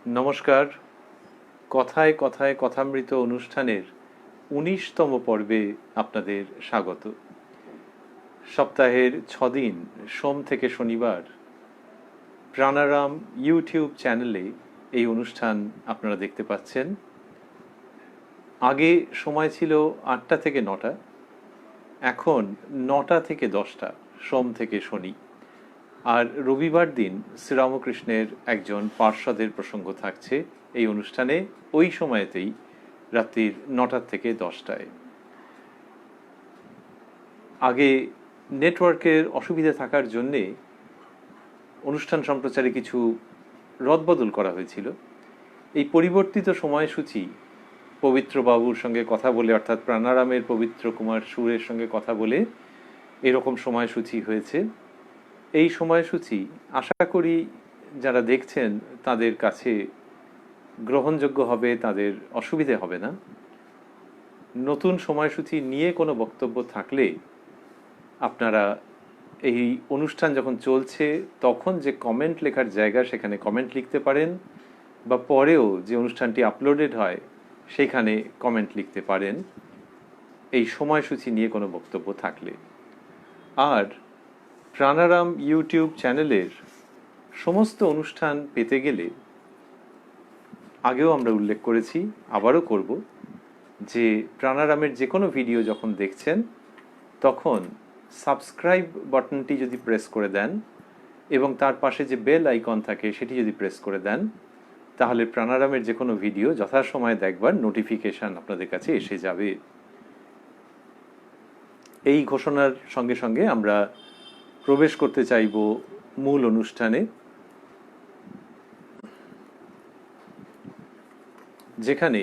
নমস্কার। কথায় কথায় কথামৃত অনুষ্ঠানের ১৯তম পর্বে আপনাদের স্বাগত। সপ্তাহের ৬ দিন সোম থেকে শনিবার প্রাণারাম ইউটিউব চ্যানেলে এই অনুষ্ঠান আপনারা দেখতে পাচ্ছেন। আগে সময় ছিল ৮টা থেকে ৯টা, এখন ৯টা থেকে 10টা, সোম থেকে শনি। আর রবিবার দিন শ্রীরামকৃষ্ণের একজন পার্ষদের প্রসঙ্গ থাকছে এই অনুষ্ঠানে, ওই সময়তেই রাত্রির ৯টা থেকে 10টায়। আগে নেটওয়ার্কের অসুবিধা থাকার জন্যে অনুষ্ঠান সম্প্রচারে কিছু রদবদল করা হয়েছিল। এই পরিবর্তিত সময়সূচি পবিত্রবাবুর সঙ্গে কথা বলে, অর্থাৎ প্রাণারামের পবিত্র কুমার সুরের সঙ্গে কথা বলে এরকম সময়সূচি হয়েছে। এই সময়সূচি আশা করি যারা দেখছেন তাদের কাছে গ্রহণযোগ্য হবে, তাদের অসুবিধে হবে না। নতুন সময়সূচি নিয়ে কোনো বক্তব্য থাকলে আপনারা এই অনুষ্ঠান যখন চলছে তখন যে কমেন্ট লেখার জায়গা সেখানে কমেন্ট লিখতে পারেন, বা পরেও যে অনুষ্ঠানটি আপলোডেড হয় সেখানে কমেন্ট লিখতে পারেন এই সময়সূচি নিয়ে কোনো বক্তব্য থাকলে। আর প্রাণারাম ইউটিউব চ্যানেলের সমস্ত অনুষ্ঠান পেতে গেলে আগেও আমরা উল্লেখ করেছি, আবারও করব, যে প্রাণারামের যে কোনো ভিডিও যখন দেখছেন তখন সাবস্ক্রাইব বাটনটি যদি প্রেস করে দেন এবং তার পাশে যে বেল আইকন থাকে সেটি যদি প্রেস করে দেন, তাহলে প্রাণারামের যে কোনো ভিডিও যথাসময়ে দেখবার নোটিফিকেশান আপনাদের কাছে এসে যাবে। এই ঘোষণার সঙ্গে সঙ্গে আমরা প্রবেশ করতে চাইব মূল অনুষ্ঠানে, যেখানে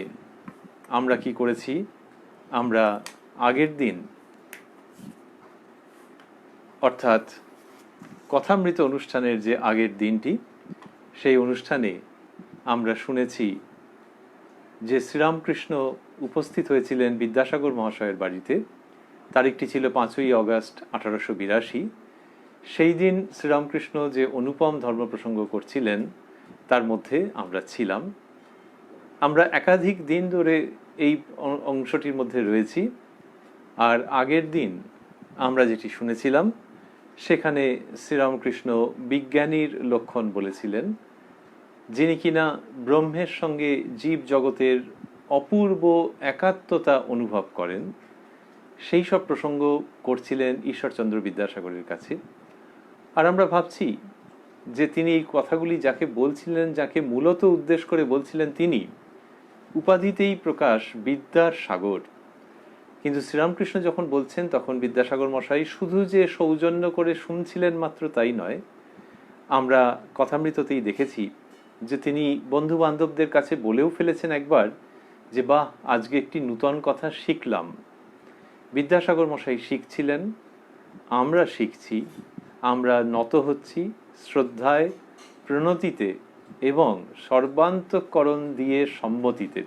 আমরা কি করেছি। আমরা আগের দিন, অর্থাৎ কথামৃত অনুষ্ঠানের যে আগের দিনটি, সেই অনুষ্ঠানে আমরা শুনেছি যে শ্রীরামকৃষ্ণ উপস্থিত হয়েছিলেন বিদ্যাসাগর মহাশয়ের বাড়িতে। তারিখটি ছিল 5ই অগাস্ট 1882। সেই দিন শ্রীরামকৃষ্ণ যে অনুপম ধর্ম প্রসঙ্গ করছিলেন তার মধ্যে আমরা ছিলাম। আমরা একাধিক দিন ধরে এই অংশটির মধ্যে রয়েছি। আর আগের দিন আমরা যেটি শুনেছিলাম সেখানে শ্রীরামকৃষ্ণ বিজ্ঞানীর লক্ষণ বলেছিলেন, যিনি কিনা ব্রহ্মের সঙ্গে জীব জগতের অপূর্ব একাত্মতা অনুভব করেন। সেই সব প্রসঙ্গ করছিলেন ঈশ্বরচন্দ্র বিদ্যাসাগরের কাছে। আর আমরা ভাবছি যে তিনি এই কথাগুলি যাকে বলছিলেন, যাকে মূলত উদ্দেশ্য করে বলছিলেন, তিনি উপাধিতেই প্রকাশ বিদ্যার সাগর। কিন্তু শ্রীরামকৃষ্ণ যখন বলছেন তখন বিদ্যাসাগর মশাই শুধু যে সৌজন্য করে শুনছিলেন মাত্র তাই নয়, আমরা কথামৃততেই দেখেছি যে তিনি বন্ধু বান্ধবদের কাছে বলেও ফেলেছেন একবার যে বাহ, আজকে একটি নূতন কথা শিখলাম। বিদ্যাসাগর মশাই শিখছিলেন, আমরা শিখছি, আমরা নত হচ্ছি শ্রদ্ধায়, প্রণতিতে এবং সর্বান্তঃকরণ দিয়ে সম্মতিতে।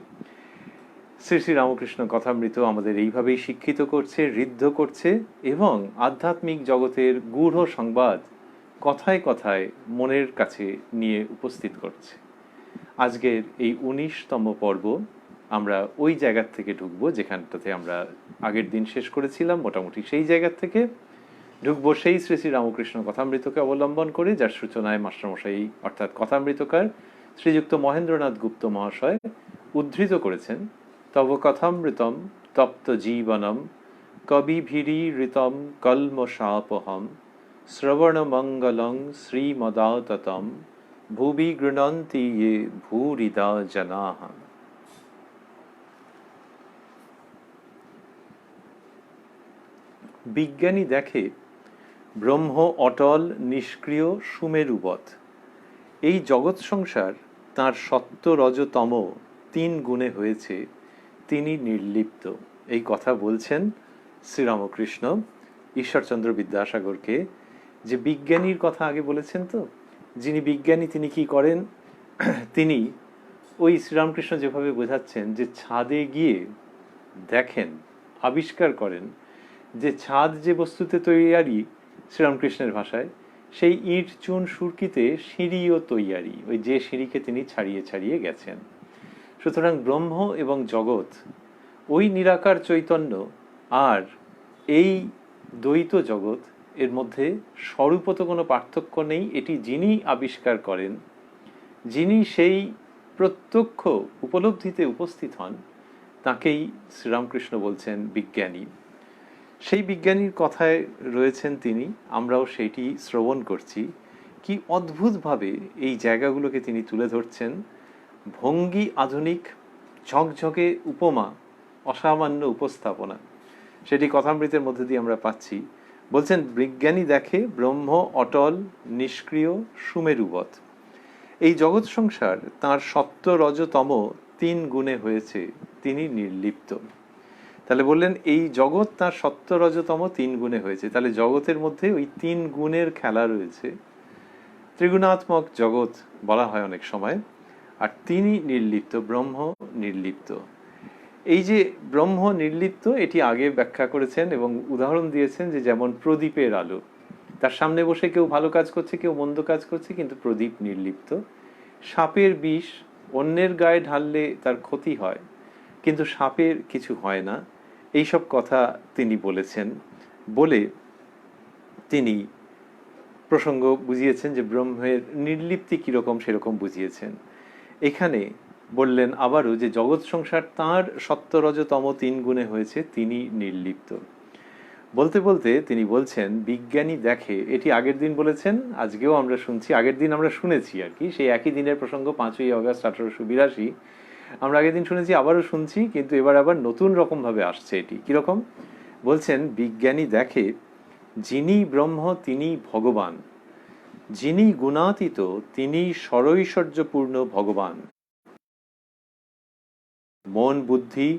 শ্রী শ্রী রামকৃষ্ণ কথামৃত আমাদের এইভাবেই শিক্ষিত করছে, ঋদ্ধ করছে এবং আধ্যাত্মিক জগতের গূঢ় সংবাদ কথায় কথায় মনের কাছে নিয়ে উপস্থিত করছে। আজকের এই ১৯তম পর্ব আমরা ওই জায়গার থেকে ঢুকবো যেখানটাতে আমরা আগের দিন শেষ করেছিলাম। মোটামুটি সেই জায়গার থেকে ঢুকবো সেই শ্রী শ্রী রামকৃষ্ণ কথামৃতকে অবলম্বন করে, যার সূচনায় মাস্টারমশাই অর্থাৎ কথামৃতকার শ্রীযুক্ত মহেন্দ্রনাথ গুপ্ত মহাশয় উদ্ধৃত করেছেন। তব কথামৃতম তপ্ত জীবনম কবিভিরীঋতম কল্মষাপহম শ্রবণমঙ্গলং শ্রীমদাততম ভুবি গৃণন্তি ये ভূরিদা জনাঃ। বিজ্ঞানী দেখে ব্রহ্ম অটল, নিষ্ক্রিয়, সুমেরুবৎ। এই জগৎ সংসার তাঁর সত্য রজতম 3 গুণে হয়েছে, তিনি নির্লিপ্ত। এই কথা বলছেন শ্রীরামকৃষ্ণ ঈশ্বরচন্দ্র বিদ্যাসাগরকে। যে বিজ্ঞানীর কথা আগে বলেছেন, তো যিনি বিজ্ঞানী তিনি কি করেন, তিনি ওই শ্রীরামকৃষ্ণ যেভাবে বোঝাচ্ছেন যে ছাদে গিয়ে দেখেন, আবিষ্কার করেন যে ছাদ যে বস্তুতে তৈরি, শ্রীরামকৃষ্ণের ভাষায়, সেই ইট চুন সুরকিতে সিঁড়িও তৈয়ারি, ওই যে সিঁড়িকে তিনি ছাড়িয়ে ছাড়িয়ে গেছেন। সুতরাং ব্রহ্ম এবং জগৎ, ওই নিরাকার চৈতন্য আর এই দ্বৈত জগৎ, এর মধ্যে স্বরূপত কোনো পার্থক্য নেই। এটি যিনি আবিষ্কার করেন, যিনি সেই প্রত্যক্ষ উপলব্ধিতে উপস্থিত হন, তাকেই শ্রীরামকৃষ্ণ বলছেন বিজ্ঞানী। সেই বিজ্ঞানীর কথায় রয়েছেন তিনি, আমরাও সেইটি শ্রবণ করছি। কি অদ্ভুতভাবে এই জায়গাগুলোকে তিনি তুলে ধরছেন। ভঙ্গি আধুনিক, ঝকঝকে উপমা, অসামান্য উপস্থাপনা, সেটি কথামৃতের মধ্যে দিয়ে আমরা পাচ্ছি। বলছেন বিজ্ঞানী দেখে ব্রহ্ম অটল, নিষ্ক্রিয়, সুমেরুবৎ। এই জগৎ সংসার তাঁর সত্য রজতম 3 গুণে হয়েছে, তিনি নির্লিপ্ত। তাহলে বললেন এই জগৎ তাঁর সত্য রজতম 3 গুণে হয়েছে। তাহলে জগতের মধ্যে ওই 3 গুণের খেলা রয়েছে। ত্রিগুণাত্মক জগৎ বলা হয় অনেক সময়। আর তিনি নির্লিপ্ত, ব্রহ্ম নির্লিপ্ত। এই যে ব্রহ্ম নির্লিপ্ত, এটি আগে ব্যাখ্যা করেছেন এবং উদাহরণ দিয়েছেন যে যেমন প্রদীপের আলো, তার সামনে বসে কেউ ভালো কাজ করছে, কেউ মন্দ কাজ করছে, কিন্তু প্রদীপ নির্লিপ্ত। সাপের বিষ অন্যের গায়ে ঢাললে তার ক্ষতি হয়, কিন্তু সাপের কিছু হয় না। এইসব কথা তিনি বলেছেন। বলে তিনি প্রসঙ্গ বুঝিয়েছেন যে ব্রহ্মের নির্লিপ্তি কীরকম, সেরকম বুঝিয়েছেন। এখানে বললেন আবারও যে জগৎ সংসার তাঁর সত্যরজতম 3 গুণে হয়েছে, তিনি নির্লিপ্ত। বলতে বলতে তিনি বলছেন বিজ্ঞানী দেখে, এটি আগের দিন বলেছেন, আজকেও আমরা শুনছি, আগের দিন আমরা শুনেছি আর কি, সেই একই দিনের প্রসঙ্গ 5ই অগস্ট 1882 আমরা আগের দিন শুনেছি, আবারও শুনছি, কিন্তু এবার আবার নতুন রকমভাবে আসছে। এটি কীরকম বলছেন, বিজ্ঞানী দেখে যিনি ব্রহ্ম তিনি ভগবান, যিনি গুণাতীত তিনি সরৈশ্বর্যপূর্ণ ভগবান। মন, বুদ্ধি,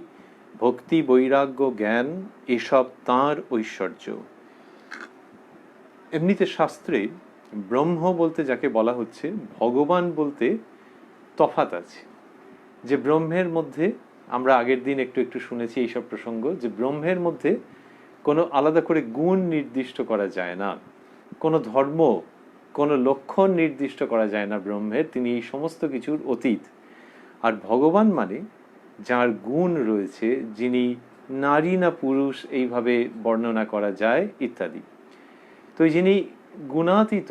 ভক্তি, বৈরাগ্য, জ্ঞান এসব তাঁর ঐশ্বর্য। এমনিতে শাস্ত্রে ব্রহ্ম বলতে যাকে বলা হচ্ছে, ভগবান বলতে তফাৎ আছে। যে ব্রহ্মের মধ্যে আমরা আগের দিন একটু একটু শুনেছি এইসব প্রসঙ্গ, যে ব্রহ্মের মধ্যে কোনো আলাদা করে গুণ নির্দিষ্ট করা যায় না, কোনো ধর্ম, কোনো লক্ষণ নির্দিষ্ট করা যায় না ব্রহ্মের, তিনি এই সমস্ত কিছুর অতীত। আর ভগবান মানে যার গুণ রয়েছে, যিনি নারী না পুরুষ এইভাবে বর্ণনা করা যায় ইত্যাদি। তো যিনি গুণাতীত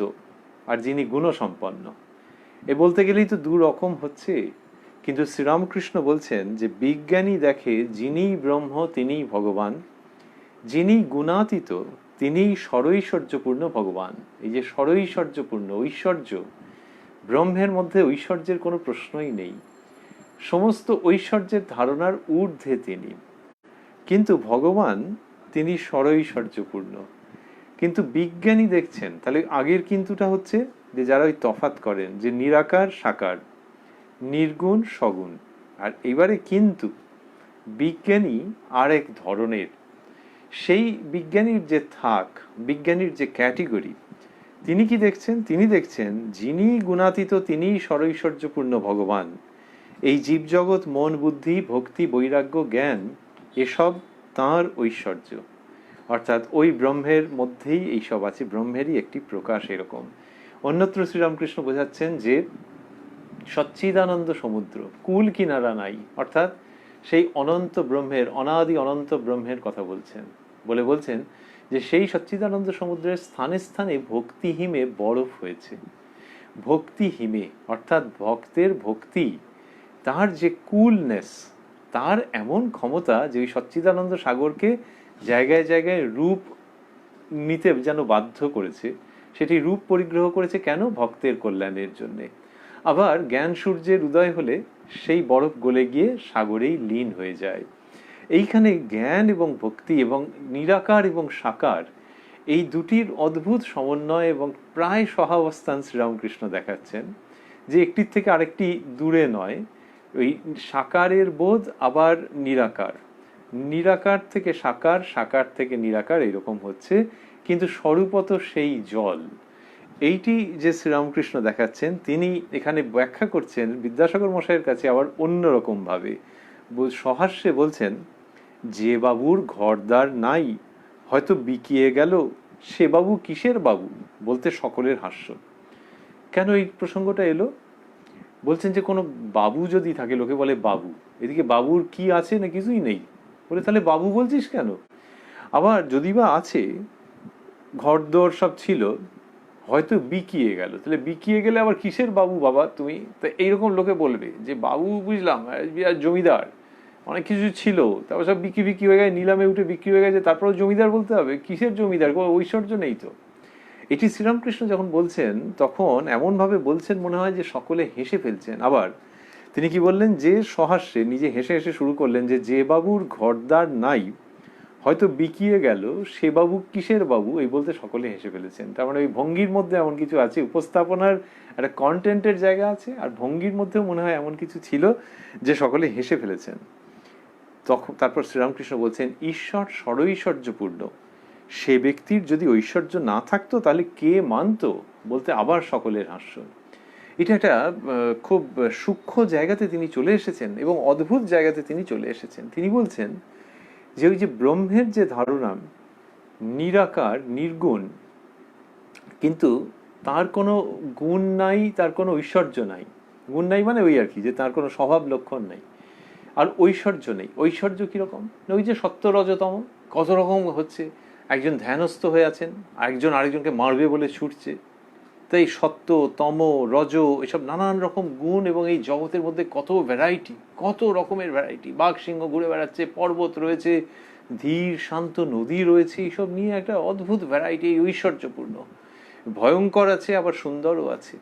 আর যিনি গুণসম্পন্ন, এ বলতে গেলেই তো 2 রকম হচ্ছে। কিন্তু শ্রীরামকৃষ্ণ বলছেন যে বিজ্ঞানী দেখে যিনি ব্রহ্ম তিনি ভগবান, যিনি গুণাতীত তিনি সরৈশ্বর্যপূর্ণ ভগবান। এই যে সরৈশ্বর্যপূর্ণ, ঐশ্বর্য, ব্রহ্মের মধ্যে ঐশ্বর্যের কোনো প্রশ্নই নেই, সমস্ত ঐশ্বর্যের ধারণার ঊর্ধ্বে তিনি। কিন্তু ভগবান তিনি সরৈশ্বর্যপূর্ণ। কিন্তু বিজ্ঞানী দেখছেন, তাহলে আগের কিন্তুটা হচ্ছে যে যারা ওই তফাৎ করেন যে নিরাকার সাকার, নির্গুণ সগুণ। আর এবারে কিন্তু বিজ্ঞানী আরেক ধরনের। সেই বিজ্ঞানীর যে থাক, বিজ্ঞানীর যে ক্যাটেগরি, তিনি কি দেখছেন, তিনি দেখছেন যিনি গুণাতীত তিনি সরৈশ্বর্যপূর্ণ ভগবান। এই জীবজগৎ, মন, বুদ্ধি, ভক্তি, বৈরাগ্য, জ্ঞান এসব তাঁর ঐশ্বর্য। অর্থাৎ ওই ব্রহ্মের মধ্যেই এইসব আছে, ব্রহ্মেরই একটি প্রকাশ। এরকম অন্যত্র শ্রীরামকৃষ্ণ বোঝাচ্ছেন যে সচ্চিদানন্দ সমুদ্র, কুল কিনারা নাই, অর্থাৎ সেই অনন্ত ব্রহ্মের, অনাদি অনন্ত ব্রহ্মের কথা বলছেন। বলছেন যে সেই সচ্চিদানন্দ সমুদ্রের স্থানে স্থানে ভক্তিহিমে বরফ হয়েছে। ভক্তিহিমে অর্থাৎ ভক্তের ভক্তি, তার যে কুলনেস, তার এমন ক্ষমতা যে ওই সচ্চিদানন্দ সাগরকে জায়গায় জায়গায় রূপ নিতে যেন বাধ্য করেছে। সেটি রূপ পরিগ্রহ করেছে কেন? ভক্তের কল্যাণের জন্যে। আবার জ্ঞান সূর্যের উদয় হলে সেই বরফ গলে গিয়ে সাগরেই লীন হয়ে যায়। এইখানে জ্ঞান এবং ভক্তি এবং নিরাকার এবং সাকার, এই দুটির অদ্ভুত সমন্বয় এবং প্রায় সহাবস্থান শ্রীরামকৃষ্ণ দেখাচ্ছেন, যে একটির থেকে আরেকটি দূরে নয়। ওই সাকারের বোধ আবার নিরাকার, নিরাকার থেকে সাকার, সাকার থেকে নিরাকার, এরকম হচ্ছে, কিন্তু স্বরূপত সেই জল। এইটি যে শ্রীরামকৃষ্ণ দেখাচ্ছেন, তিনি এখানে ব্যাখ্যা করছেন বিদ্যাসাগর মশাইয়ের কাছে আবার অন্যরকম ভাবে। সহাস্যে বলছেন, যে বাবুর ঘরদার নাই, হয়তো বিকিয়ে গেল সে বাবু কিসের বাবু বলতে সকলের হাস্য। কেন এই প্রসঙ্গটা এলো? বলছেন যে কোনো বাবু যদি থাকে, লোকে বলে বাবু, এদিকে বাবুর কি আছে না কিছুই নেই, বলে তাহলে বাবু বলছিস কেন? আবার যদি বা আছে, ঘরদোর সব ছিল, হয়তো বিকিয়ে গেল, তাহলে বিকিয়ে গেলে আবার কিসের বাবু বাবা তুমি? তা এইরকম লোকে বলবে যে বাবু বুঝলাম জমিদার, অনেক কিছু ছিল, তারপর সব বিক্রি বিক্রি হয়ে গেছে, নিলামে উঠে বিক্রি হয়ে গেছে, তারপরও জমিদার বলতে হবে? কিসের জমিদার? কোনো ঐশ্বর্য নেই তো। এটি শ্রীরামকৃষ্ণ যখন বলছেন তখন এমনভাবে বলছেন মনে হয় যে সকলে হেসে ফেলছেন। আবার তিনি কি বললেন? যে সহাস্যে নিজে হেসে হেসে শুরু করলেন যে বাবুর ঘরদার নাই, হয়তো বিকিয়ে গেল, সে বাবু কিসের বাবু, এই বলতে সকলে হেসে ফেলেছেন। তার মানে ওই ভঙ্গির মধ্যে এমন কিছু আছে, উপস্থাপনার একটা কন্টেন্টের জায়গা আছে, আর ভঙ্গির মধ্যেও মনে হয় এমন কিছু ছিল যে সকলে হেসে ফেলেছেন। তখন তারপর শ্রীরামকৃষ্ণ বলছেন, ঈশ্বর ষড়ৈশ্বর্যপূর্ণ, সে ব্যক্তির যদি ঐশ্বর্য না থাকতো তাহলে কে মানত, বলতে আবার সকলের হাস্য। এটা একটা খুব সূক্ষ্ম জায়গাতে তিনি চলে এসেছেন এবং অদ্ভুত জায়গাতে তিনি চলে এসেছেন। তিনি বলছেন যে ওই যে ব্রহ্মের যে ধারণা, নিরাকার নির্গুণ, কিন্তু তার কোনো গুণ নাই, তার কোনো ঐশ্বর্য নাই। গুণ নাই মানে ওই আর কি, যে তার কোনো স্বভাব লক্ষণ নাই, আর ঐশ্বর্য নেই। ঐশ্বর্য কিরকম? ওই যে সত্য রজতম কত রকম হচ্ছে, একজন ধ্যানস্থ হয়ে আছেন, আরেকজন আরেকজনকে মারবে বলে ছুটছে, তাই সত্য তম রজ এসব নানান রকম গুণ, এবং এই জগতের মধ্যে কত ভ্যারাইটি, কত রকমের ভ্যারাইটি, বাঘ সিংহ ঘুরে বেড়াচ্ছে, পর্বত রয়েছে, ধীর শান্ত নদী রয়েছে, এইসব নিয়ে একটা অদ্ভুত ভ্যারাইটি, ঐশ্বর্যপূর্ণ। ভয়ঙ্কর আছে, আবার সুন্দরও আছে,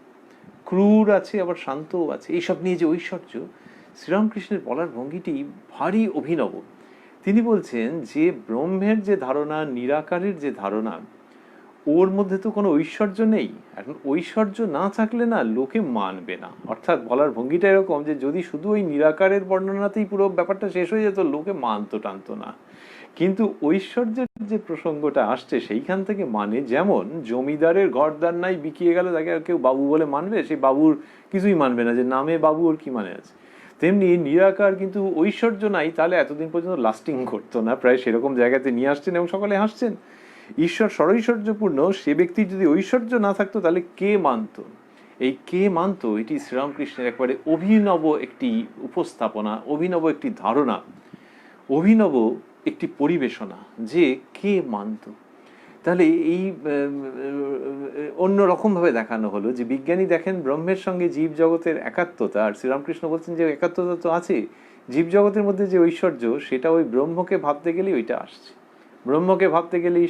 ক্রূর আছে, আবার শান্তও আছে, এইসব নিয়ে যে ঐশ্বর্য, শ্রীরামকৃষ্ণের বলার ভঙ্গিটি ভারী অভিনব। তিনি বলছেন যে ব্রহ্মের যে ধারণা, নিরাকারের যে ধারণা, ওর মধ্যে তো কোনো ঐশ্বর্য নেই। এখন ঐশ্বর্য না থাকলে না লোকে মানবে না, অর্থাৎ বলার ভঙ্গিটা এরকম যে যদি শুধু ওই নিরাকারের বর্ণনাতেই পুরো ব্যাপারটা শেষ হয়ে যেত, লোকে মানতো টানতো না। কিন্তু ঐশ্বর্যের যে প্রসঙ্গটা আসছে সেইখান থেকে মানে, যেমন জমিদারের ঘরদার নাই, বিকিয়ে গেল, তাকে আর কেউ বাবু বলে মানবে? সেই বাবুর কিছুই মানবে না, যে নামে বাবু ওর কি মানে আছে। তেমনি নিরাকার কিন্তু ঐশ্বর্য নাই, তাহলে এতদিন পর্যন্ত লাস্টিং করতো না, প্রায় সেরকম জায়গাতে নিয়ে আসছেন এবং সকলে হাসছেন। ঈশ্বর ষড়ৈশ্বর্যপূর্ণ, সে ব্যক্তির যদি ঐশ্বর্য না থাকতো তাহলে কে মানত? এই কে মানত, এটি শ্রীরামকৃষ্ণের একবারে অভিনব একটি উপস্থাপনা, অভিনব একটি ধারণা, অভিনব একটি পরিবেশনা, যে কে মানত। তাহলে এই অন্যরকম ভাবে দেখানো হলো যে বিজ্ঞানী দেখেন ব্রহ্মের সঙ্গে জীব জগতের একাত্মতা, আর শ্রীরামকৃষ্ণ বলছেন যে একাত্মতা তো আছে, জীব জগতের মধ্যে যে ঐশ্বর্য, সেটা ওই ব্রহ্মকে ভাবতে গেলেই ওইটা আসছে। ব্রহ্মকে ভাবতে গেলেই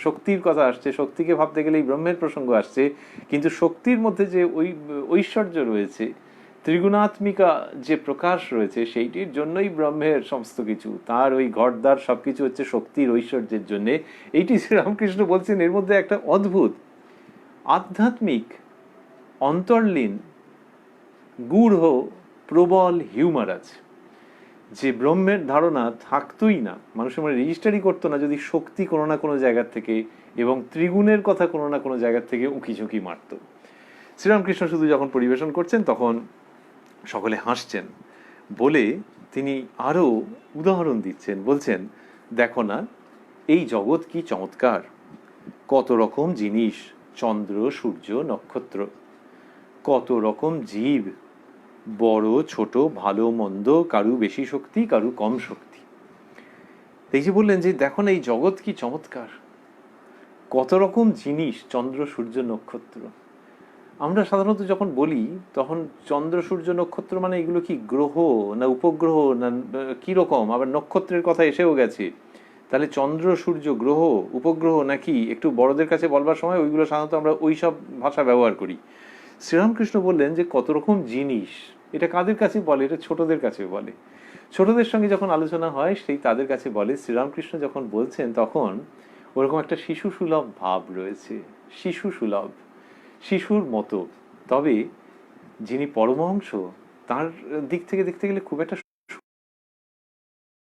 শক্তির কথা আসছে, শক্তিকে ভাবতে গেলেই ব্রহ্মের প্রসঙ্গ আসছে। কিন্তু শক্তির মধ্যে যে ওই ঐশ্বর্য রয়েছে, ত্রিগুণাত্মিকা যে প্রকাশ রয়েছে, সেইটির জন্যই ব্রহ্মের সমস্ত কিছু, তার ওই ঘরদার সবকিছু হচ্ছে শক্তির ঐশ্বর্যের জন্যে। এইটি শ্রীরামকৃষ্ণ বলছেন, এর মধ্যে একটা অদ্ভুত আধ্যাত্মিক অন্তর্লীন গূঢ় প্রবল হিউমার আছে, যে ব্রহ্মের ধারণা থাকতোই না, মানুষের মনে রেজিস্টারই করতো না যদি শক্তি কোনো না কোনো জায়গার থেকে এবং ত্রিগুণের কথা কোনো না কোনো জায়গার থেকে উঁকি ঝুঁকি মারত। শ্রীরামকৃষ্ণ শুধু যখন পরিবেশন করছেন তখন সকলে হাসছেন, বলে তিনি আরো উদাহরণ দিচ্ছেন। বলছেন, দেখো না এই জগৎ কি চমৎকার, কত রকম জিনিস, চন্দ্র সূর্য নক্ষত্র, কত রকম জীব, বড় ছোট, ভালো মন্দ, কারু বেশি শক্তি কারু কম শক্তি। এই যে বললেন যে দেখো না এই জগৎ কি চমৎকার, কত রকম জিনিস, চন্দ্র সূর্য নক্ষত্র। আমরা সাধারণত যখন বলি তখন চন্দ্র সূর্য নক্ষত্র মানে এগুলো কি গ্রহ না উপগ্রহ না কিরকম? আবার নক্ষত্রের কথা এসেও গেছে, তাহলে চন্দ্র সূর্য গ্রহ উপগ্রহ নাকি? একটু বড়দের কাছে বলবার সময় ওইগুলো সাধারণত আমরা ওই সব ভাষা ব্যবহার করি। শ্রীরামকৃষ্ণ বললেন যে কত রকম জিনিস, এটা কাদের কাছে বলে? এটা ছোটদের কাছে বলে। ছোটদের সঙ্গে যখন আলোচনা হয় সেই তাদের কাছে বলে। শ্রীরামকৃষ্ণ যখন বলছেন তখন ওরকম একটা শিশু সুলভ ভাব রয়েছে, শিশু সুলভ, শিশুর মতো। তবে যিনি পরমহংস, তার দিক থেকে দেখতে গেলে খুব একটা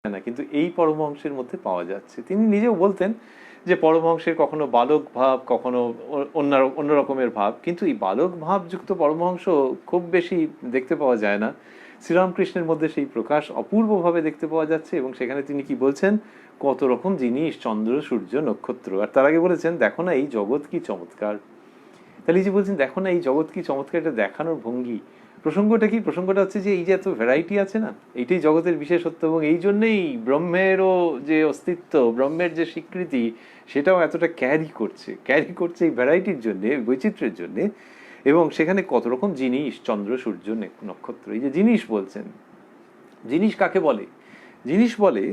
না, কিন্তু এই পরমহংসের মধ্যে পাওয়া যাচ্ছে। তিনি নিজেও বলতেন যে পরমহংসের কখনো বালক ভাব, কখনো অন্য রকমের ভাব, কিন্তু এই বালক ভাব যুক্ত পরমহংস খুব বেশি দেখতে পাওয়া যায় না। শ্রীরামকৃষ্ণের মধ্যে সেই প্রকাশ অপূর্বভাবে দেখতে পাওয়া যাচ্ছে। এবং সেখানে তিনি কি বলছেন, কত রকম জিনিস, চন্দ্র, সূর্য, নক্ষত্র, আর তার আগে বলেছেন দেখো না এই জগৎ কি চমৎকার। তাহলে এই যে বলছেন দেখো না এই জগৎ কি চমৎকার, এটা দেখানোর ভঙ্গি। প্রসঙ্গটা কি? প্রসঙ্গটা হচ্ছে যে এই যে এত ভ্যারাইটি আছে না, এইটাই জগতের বিশেষত্ব। এবং এই জন্যেই ব্রহ্মেরও যে অস্তিত্ব, ব্রহ্মের যে স্বীকৃতি, সেটাও এতটা ক্যারি করছে এই ভ্যারাইটির জন্যে, বৈচিত্র্যের জন্যে। এবং সেখানে কত রকম জিনিস, চন্দ্র, সূর্য, নক্ষত্র, এই যে জিনিস বলছেন, জিনিস কাকে বলে? জিনিস বলে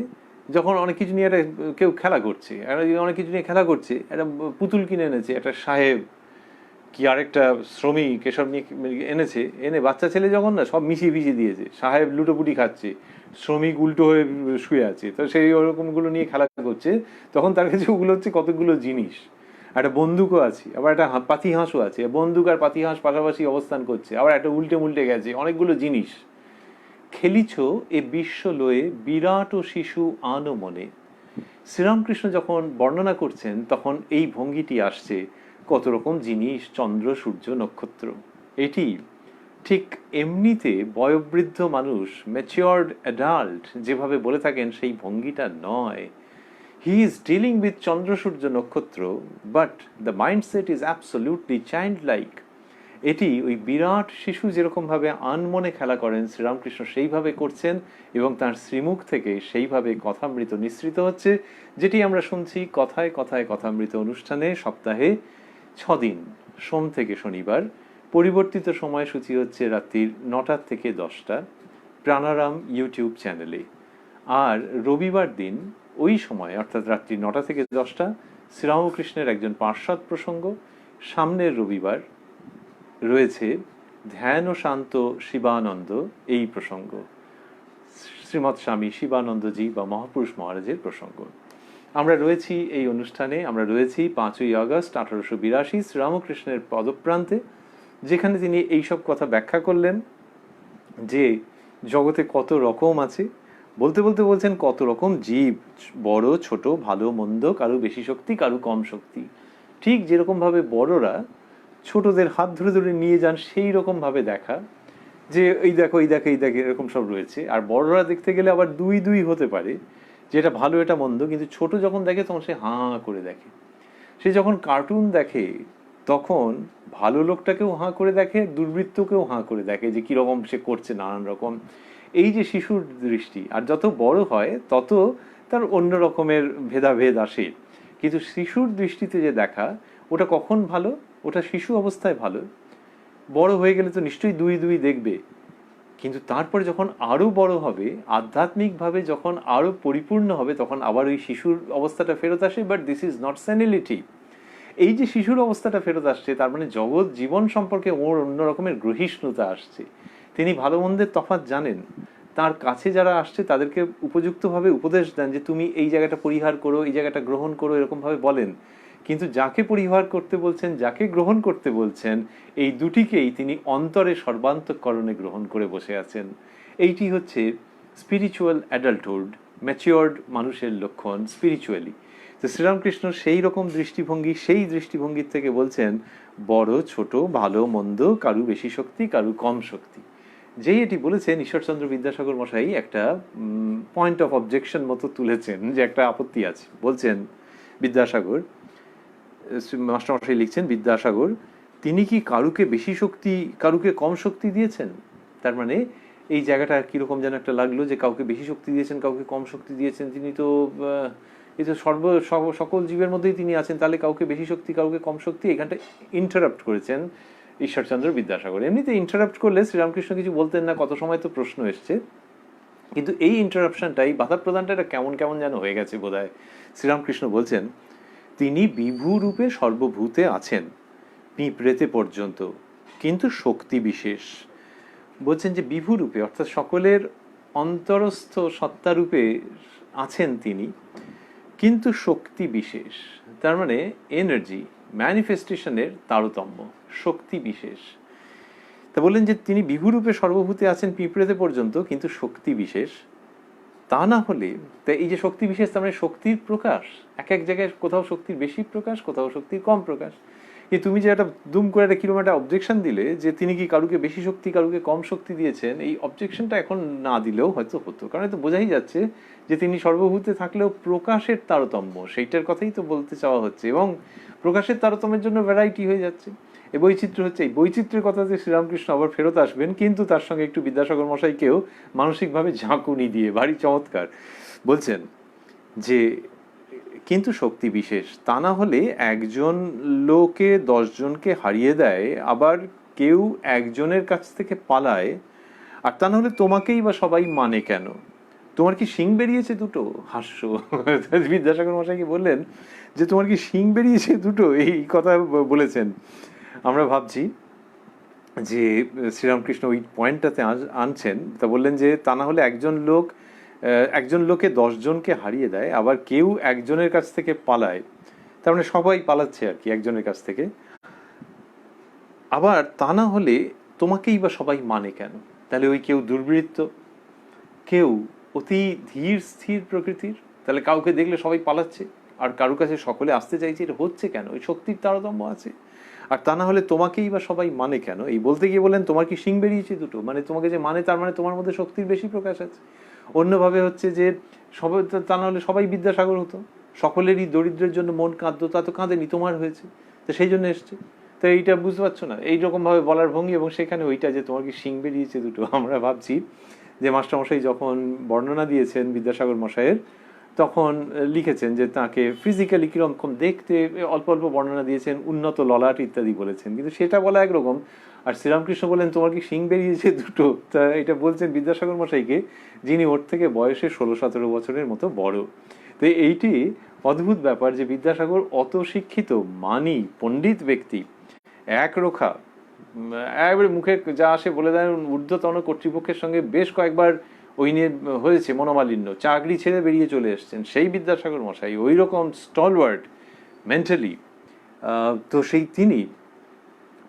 যখন অনেক কিছু নিয়ে একটা কেউ খেলা করছে, অনেক কিছু নিয়ে খেলা করছে, একটা পুতুল কিনে এনেছে একটা সাহেব কি আরেকটা শ্রমিক, এসব নিয়ে এনেছে, এনে বাচ্চা ছেলে যখন না সব মিশিয়ে ভিজিয়ে দিয়েছে, সাহেব লুটোপুটি খাচ্ছে, শ্রমিক উল্টো হয়ে শুয়ে আছে, তো সেই ওরকমগুলো নিয়ে খেলা করছে, তখন তার কাছে ওগুলো হচ্ছে কতগুলো জিনিস। একটা বন্দুকও আছে, আবার একটা পাতি হাঁসও আছে, বন্দুক আর পাতি হাঁস পাশাপাশি অবস্থান করছে, আবার একটা উল্টে গেছে, অনেকগুলো জিনিস। খেলিছ এ বিশ্ব লয়ে বিরাট ও শিশু আনো মনে। শ্রীরামকৃষ্ণ যখন বর্ণনা করছেন তখন এই ভঙ্গিটি আসছে, কত রকম জিনিস, চন্দ্র, সূর্য, নক্ষত্র। এটি ঠিক এমনিতে বয়োবৃদ্ধ মানুষ, ম্যাচিওর্ড অ্যাডাল্ট যেভাবে বলে থাকেন সেই ভঙ্গিটা নয়। হি ইজ ডিলিং উইথ চন্দ্র, সূর্য, নক্ষত্র, but the mindset is absolutely child like. এটি ওই বিরাট শিশু যেরকমভাবে আনমনে খেলা করেন, শ্রীরামকৃষ্ণ সেইভাবে করছেন, এবং তার শ্রীমুখ থেকে সেইভাবে কথামৃত নিঃসৃত হচ্ছে, যেটি আমরা শুনছি কথায় কথায় কথামৃত অনুষ্ঠানে সপ্তাহে 6 দিন, সোম থেকে শনিবার। পরিবর্তিত সময়সূচি হচ্ছে রাত্রির 9টা থেকে 10টা প্রাণারাম ইউটিউব চ্যানেলে। আর রবিবার দিন ওই সময় অর্থাৎ রাত্রি 9টা থেকে 10টা শ্রীরামকৃষ্ণের একজন পার্শ্বদ প্রসঙ্গ। সামনের রবিবার রয়েছে ধ্যান ও শান্ত শিবানন্দ, এই প্রসঙ্গ শ্রীমৎ স্বামী শিবানন্দজি বা মহাপুরুষ মহারাজের প্রসঙ্গ। আমরা রয়েছি এই অনুষ্ঠানে, আমরা রয়েছি 5ই আগস্ট 1882 শ্রীরামকৃষ্ণের পদপ্রান্তে, যেখানে তিনি এইসব কথা ব্যাখ্যা করলেন যে জগতে কত রকম আছে। বলতে বলতে বলছেন কত রকম জীব, বড় ছোট, ভালো মন্দ, কারো বেশি শক্তি কারো কম শক্তি। ঠিক যেরকমভাবে বড়রা ছোটদের হাত ধরে ধরে নিয়ে যান, সেই রকমভাবে দেখা যে এই দেখো এই দেখো এই দেখো এরকম সব রয়েছে। আর বড়রা দেখতে গেলে আবার দুই দুই হতে পারে, যেটা ভালো এটা মন্দ, কিন্তু ছোট যখন দেখে তখন সে হাঁ করে দেখে। সে যখন কার্টুন দেখে তখন ভালো লোকটাকেও হাঁ করে দেখে, দুর্বৃত্তকেও হাঁ করে দেখে যে কীরকম সে করছে, নানান রকম। এই যে শিশুর দৃষ্টি, আর যত বড় হয় তত তার অন্য রকমের ভেদাভেদ আসে। কিন্তু শিশুর দৃষ্টিতে যে দেখা, ওটা কখন ভালো? ওটা শিশু অবস্থায় ভালো। বড় হয়ে গেলে তো নিশ্চয়ই দুই দুই দেখবে, কিন্তু তারপরে যখন আরো বড় হবে, আধ্যাত্মিকভাবে যখন আরো পরিপূর্ণ হবে, তখন আবার ওই শিশুর অবস্থাটা ফেরত আসে। But this is not senility. এই যে শিশুর অবস্থাটা ফেরত আসছে, তার মানে জগৎ জীবন সম্পর্কে ওর অন্য রকমের গ্রহিষ্ণুতা আসছে। তিনি ভালো মন্দের তফাৎ জানেন, তার কাছে যারা আসছে তাদেরকে উপযুক্তভাবে উপদেশ দেন যে তুমি এই জায়গাটা পরিহার করো, এই জায়গাটা গ্রহণ করো, এরকমভাবে বলেন। কিন্তু যাকে পরিহার করতে বলছেন, যাকে গ্রহণ করতে বলছেন, এই দুটিকেই তিনি অন্তরে সর্বান্তঃকরণে গ্রহণ করে বসে আছেন। এইটি হচ্ছে স্পিরিচুয়াল অ্যাডাল্টহুড, ম্যাচিওর্ড মানুষের লক্ষণ স্পিরিচুয়ালি। তো শ্রীরামকৃষ্ণ সেই রকম দৃষ্টিভঙ্গি, সেই দৃষ্টিভঙ্গির থেকে বলছেন বড় ছোট, ভালো মন্দ, কারু বেশি শক্তি কারু কম শক্তি। যেই এটি বলেছেন, ঈশ্বরচন্দ্র বিদ্যাসাগর মশাই একটা পয়েন্ট অফ অবজেকশন মতো তুলেছেন, যে একটা আপত্তি আছে। বলছেন বিদ্যাসাগর, মাস্টারমশাই লিখছেন, বিদ্যাসাগর তিনি কি কারুকে বেশি শক্তি কারুকে কম শক্তি দিয়েছেন? তার মানে এই জায়গাটা কিরকম যেন একটা লাগলো, যে কাউকে বেশি শক্তি দিয়েছেন কাউকে কম শক্তি দিয়েছেন। তিনি তো এই তো সকল জীবের মধ্যেই তিনি আছেন, তাহলে কাউকে বেশি শক্তি কাউকে কম শক্তি, এখানটা ইন্টারাপ্ট করেছেন ঈশ্বরচন্দ্র বিদ্যাসাগর। এমনিতে ইন্টারাপ্ট করলে শ্রীরামকৃষ্ণ কিছু বলতেন না, কত সময় তো প্রশ্ন এসছে, কিন্তু এই ইন্টারাপশনটাই, বাধা প্রদানটা, এটা কেমন কেমন যেন হয়ে গেছে বোধহয়। শ্রীরামকৃষ্ণ বলছেন তিনি বিভু রূপে সর্বভূতে আছেন, পিঁপড়েতে পর্যন্ত, কিন্তু শক্তি বিশেষ। বলছেন যে বিভু রূপে অর্থাৎ সকলের অন্তরস্থ সত্তারূপে আছেন তিনি, কিন্তু শক্তি বিশেষ। তার মানে এনার্জি ম্যানিফেস্টেশনের তারতম্য, শক্তি বিশেষ। তা বললেন যে তিনি বিভুরূপে সর্বভূতে আছেন পিঁপড়েতে পর্যন্ত, কিন্তু শক্তি বিশেষ। তা না হলে, তা এই যে শক্তি বিশেষ, তার মানে শক্তির প্রকাশ এক এক জায়গায়, কোথাও শক্তির বেশি প্রকাশ, কোথাও শক্তির কম প্রকাশ। তুমি যে একটা দুম করে একটা কিরকম একটা অবজেকশন দিলে যে তিনি কি কারুকে বেশি শক্তি কারুকে কম শক্তি দিয়েছেন, এই অবজেকশনটা এখন না দিলেও হয়তো হতো, কারণ তো বোঝাই যাচ্ছে যে তিনি সর্বভূতে থাকলেও প্রকাশের তারতম্য সেইটার কথাই তো বলতে চাওয়া হচ্ছে, এবং প্রকাশের তারতম্যের জন্য ভ্যারাইটি হয়ে যাচ্ছে। এই বৈচিত্র্য হচ্ছে, এই বৈচিত্র্যের কথাতে শ্রীরামকৃষ্ণ আবার ফেরত আসবেন, কিন্তু তার সঙ্গে একটু বিদ্যাসাগর মশাইকেও মানসিকভাবে ঝাঁকুনি দিয়ে, ভারী চমৎকার বলছেন যে কিন্তু শক্তি বিশেষ, তা না হলে একজন লোকে 10 জনকে হারিয়ে দেয়, আবার কেউ একজনের কাছ থেকে পালায়, আর তা না হলে তোমাকেই বা সবাই মানে কেন? তোমার কি শিং বেরিয়েছে দুটো? হাস্য। বিদ্যাসাগর মশাইকে বললেন যে তোমার কি শিং বেরিয়েছে দুটো, এই কথা বলেছেন। আমরা ভাবছি যে শ্রীরামকৃষ্ণ ওই পয়েন্টটাতে আনছেন, তা বললেন যে তা না হলে একজন লোকে 10 জনকে হারিয়ে দেয়, আবার কেউ একজনের কাছ থেকে পালায়, তার মানে সবাই পালাচ্ছে আর কি একজনের কাছ থেকে, আবার তা না হলে তোমাকেই বা সবাই মানে কেন? তাহলে ওই কেউ দুর্বৃত্ত, কেউ অতি ধীর স্থির প্রকৃতির, তাহলে কাউকে দেখলে সবাই পালাচ্ছে আর কারুর কাছে সকলে আসতে চাইছে, এটা হচ্ছে কেন? ওই শক্তির তারতম্য আছে। আর তা না হলে তোমাকেই বা সবাই মানে কেন, এই বলতে গিয়ে বলেন তোমার কি শিং বেরিয়েছে দুটো, মানে তোমাকে যে মানে তার মানে তোমার মধ্যে শক্তির বেশি প্রকাশ আছে। অন্যভাবে হচ্ছে যে সবাই, তা না হলে সবাই বিদ্যাসাগর হতো, সকলেরই দরিদ্রের জন্য মন কাঁদতো, তা তো কাঁদেনি, তোমার হয়েছে, তো সেই জন্য এসছে। তো এইটা বুঝতে পারছো না, এইরকম ভাবে বলার ভঙ্গি, এবং সেখানে ওইটা যে তোমার কি শিং বেরিয়েছে দুটো। আমরা ভাবছি যে মাস্টারমশাই যখন বর্ণনা দিয়েছেন বিদ্যাসাগর মশাইয়ের, তখন লিখেছেন যে তাকে ফিজিক্যালি কিরকম দেখতে, অল্প অল্প বর্ণনা দিয়েছেন, উন্নত ললাট ইত্যাদি বলেছেন, কিন্তু সেটা বলা একরকম, আর শ্রীরামকৃষ্ণ বলেন তোমার কি শিং বেরিয়েছে দুটো, তা এটা বলছেন বিদ্যাসাগর মশাইকে, যিনি ওর থেকে বয়সে 16-17 বছরের মতো বড়। তো এইটি অদ্ভুত ব্যাপার যে বিদ্যাসাগর অত শিক্ষিত, মানি পণ্ডিত ব্যক্তি, একরোখা একবারে মুখে যা আসে বলে দেন, ঊর্ধ্বতন কর্তৃপক্ষের সঙ্গে বেশ কয়েকবার ওই নিয়ে হয়েছে মনোমালিন্য, চাকরি ছেড়ে বেরিয়ে চলে এসছেন সেই বিদ্যাসাগর মশাই, ওই রকম স্টলওয়ার্ড মেন্টালি। তো সেই তিনি,